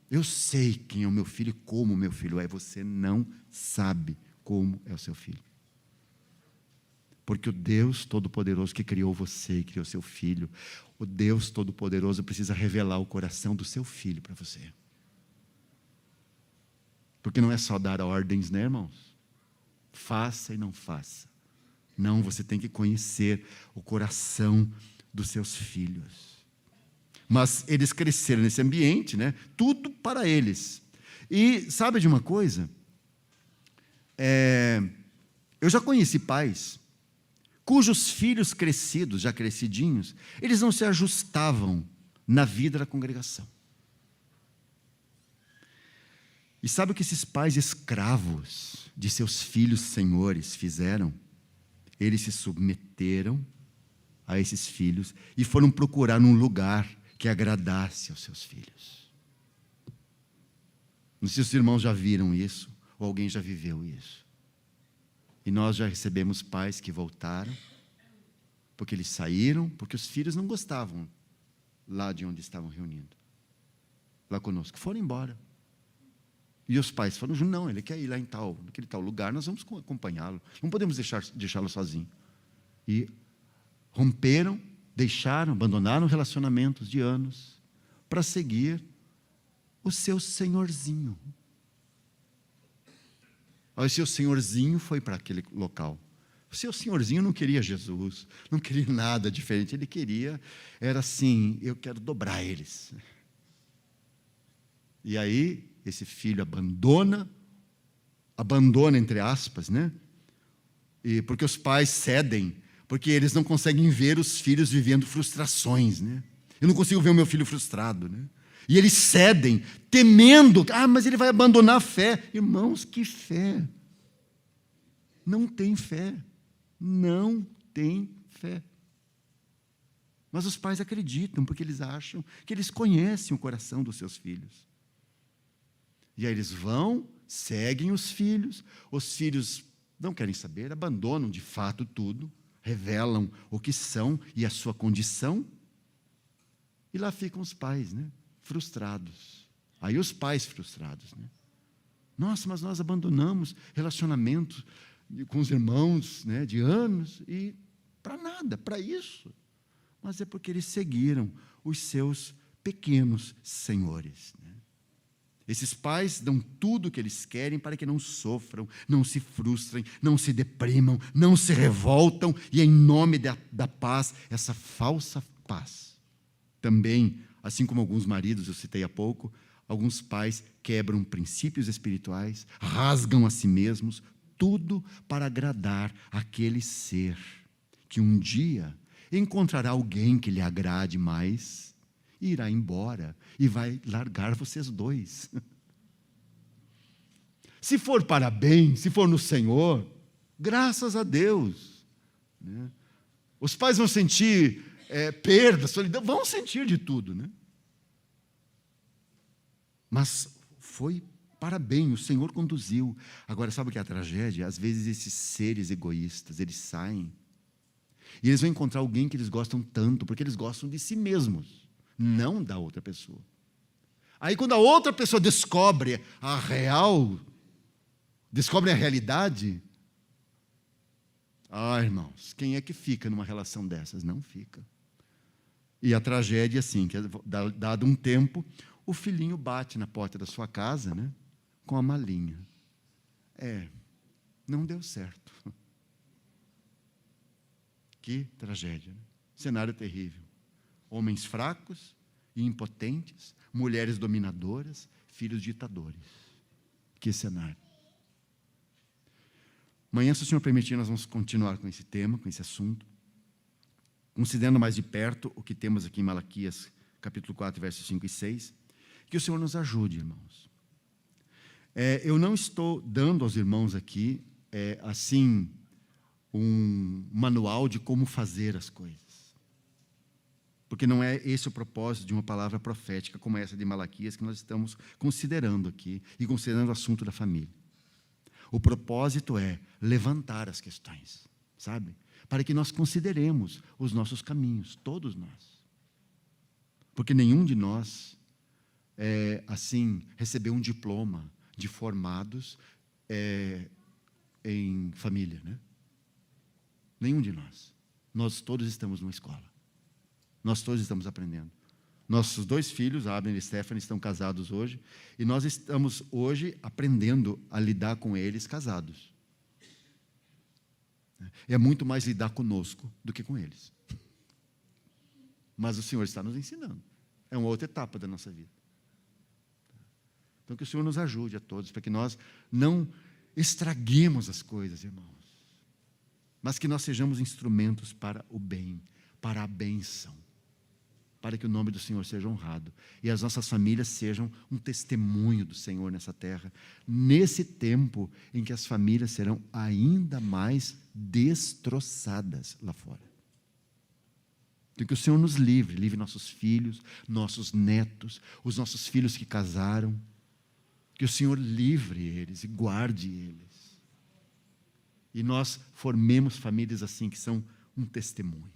Eu sei quem é o meu filho e como o meu filho é. Você não sabe como é o seu filho. Porque o Deus Todo-Poderoso que criou você e criou seu filho, o Deus Todo-Poderoso precisa revelar o coração do seu filho para você. Porque não é só dar ordens, né, irmãos? Faça e não faça. Não, você tem que conhecer o coração dos seus filhos. Mas eles cresceram nesse ambiente, né? Tudo para eles. E sabe de uma coisa? Eu já conheci pais cujos filhos crescidos, já crescidinhos, eles não se ajustavam na vida da congregação. E sabe o que esses pais escravos de seus filhos senhores fizeram? Eles se submeteram a esses filhos e foram procurar um lugar que agradasse aos seus filhos. Não sei se os irmãos já viram isso, ou alguém já viveu isso. E nós já recebemos pais que voltaram, porque eles saíram, porque os filhos não gostavam lá de onde estavam reunindo, lá conosco, foram embora. E os pais falaram, não, ele quer ir lá naquele tal lugar, nós vamos acompanhá-lo, não podemos deixá-lo sozinho. E romperam, abandonaram relacionamentos de anos, para seguir o seu senhorzinho. O seu senhorzinho foi para aquele local. O seu senhorzinho não queria Jesus, não queria nada diferente, ele queria, era assim, eu quero dobrar eles. E aí, esse filho abandona entre aspas, né? Porque os pais cedem, porque eles não conseguem ver os filhos vivendo frustrações, né? Eu não consigo ver o meu filho frustrado, né? E eles cedem, temendo, mas ele vai abandonar a fé. Irmãos, que fé? Não tem fé. Não tem fé. Mas os pais acreditam, porque eles acham que eles conhecem o coração dos seus filhos. E aí eles vão, seguem os filhos não querem saber, abandonam de fato tudo, revelam o que são e a sua condição, e lá ficam os pais, né? Frustrados. Aí os pais frustrados, né? Nossa, mas nós abandonamos relacionamentos com os irmãos, né, de anos, e para nada, para isso. Mas é porque eles seguiram os seus pequenos senhores, né? Esses pais dão tudo o que eles querem para que não sofram, não se frustrem, não se deprimam, não se revoltam, e em nome da paz, essa falsa paz. Também, assim como alguns maridos, eu citei há pouco, alguns pais quebram princípios espirituais, rasgam a si mesmos, tudo para agradar aquele ser que um dia encontrará alguém que lhe agrade mais, e irá embora e vai largar vocês dois. Se for para bem, se for no Senhor, graças a Deus, né? Os pais vão sentir perda, solidão, vão sentir de tudo, né? Mas foi para bem, o Senhor conduziu. Agora, sabe o que é a tragédia? Às vezes esses seres egoístas, eles saem e eles vão encontrar alguém que eles gostam tanto, porque eles gostam de si mesmos, não da outra pessoa. Aí quando a outra pessoa descobre a realidade, irmãos, quem é que fica numa relação dessas? Não fica. E a tragédia é assim, que dado um tempo, o filhinho bate na porta da sua casa, né, com a malinha. Não deu certo. Que tragédia, né? Cenário terrível. Homens fracos e impotentes, mulheres dominadoras, filhos ditadores. Que cenário. Amanhã, se o Senhor permitir, nós vamos continuar com esse tema, com esse assunto, considerando mais de perto o que temos aqui em Malaquias, capítulo 4, versos 5 e 6, que o Senhor nos ajude, irmãos. Eu não estou dando aos irmãos aqui, assim, um manual de como fazer as coisas. Porque não é esse o propósito de uma palavra profética como essa de Malaquias que nós estamos considerando aqui, e considerando o assunto da família. O propósito é levantar as questões, sabe? Para que nós consideremos os nossos caminhos, todos nós. Porque nenhum de nós, assim, recebeu um diploma de formados em família, né? Nenhum de nós. Nós todos estamos numa escola. Nós todos estamos aprendendo. Nossos 2 filhos, Abner e Stephanie, estão casados hoje, e nós estamos hoje aprendendo a lidar com eles casados. É muito mais lidar conosco do que com eles. Mas o Senhor está nos ensinando. É uma outra etapa da nossa vida. Então, que o Senhor nos ajude a todos, para que nós não estraguemos as coisas, irmãos, mas que nós sejamos instrumentos para o bem, para a bênção, para que o nome do Senhor seja honrado e as nossas famílias sejam um testemunho do Senhor nessa terra, nesse tempo em que as famílias serão ainda mais destroçadas lá fora. Então, que o Senhor nos livre nossos filhos, nossos netos, os nossos filhos que casaram, que o Senhor livre eles e guarde eles. E nós formemos famílias assim, que são um testemunho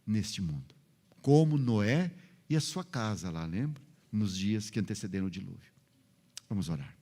neste mundo. Como Noé e a sua casa lá, lembra? Nos dias que antecederam o dilúvio. Vamos orar.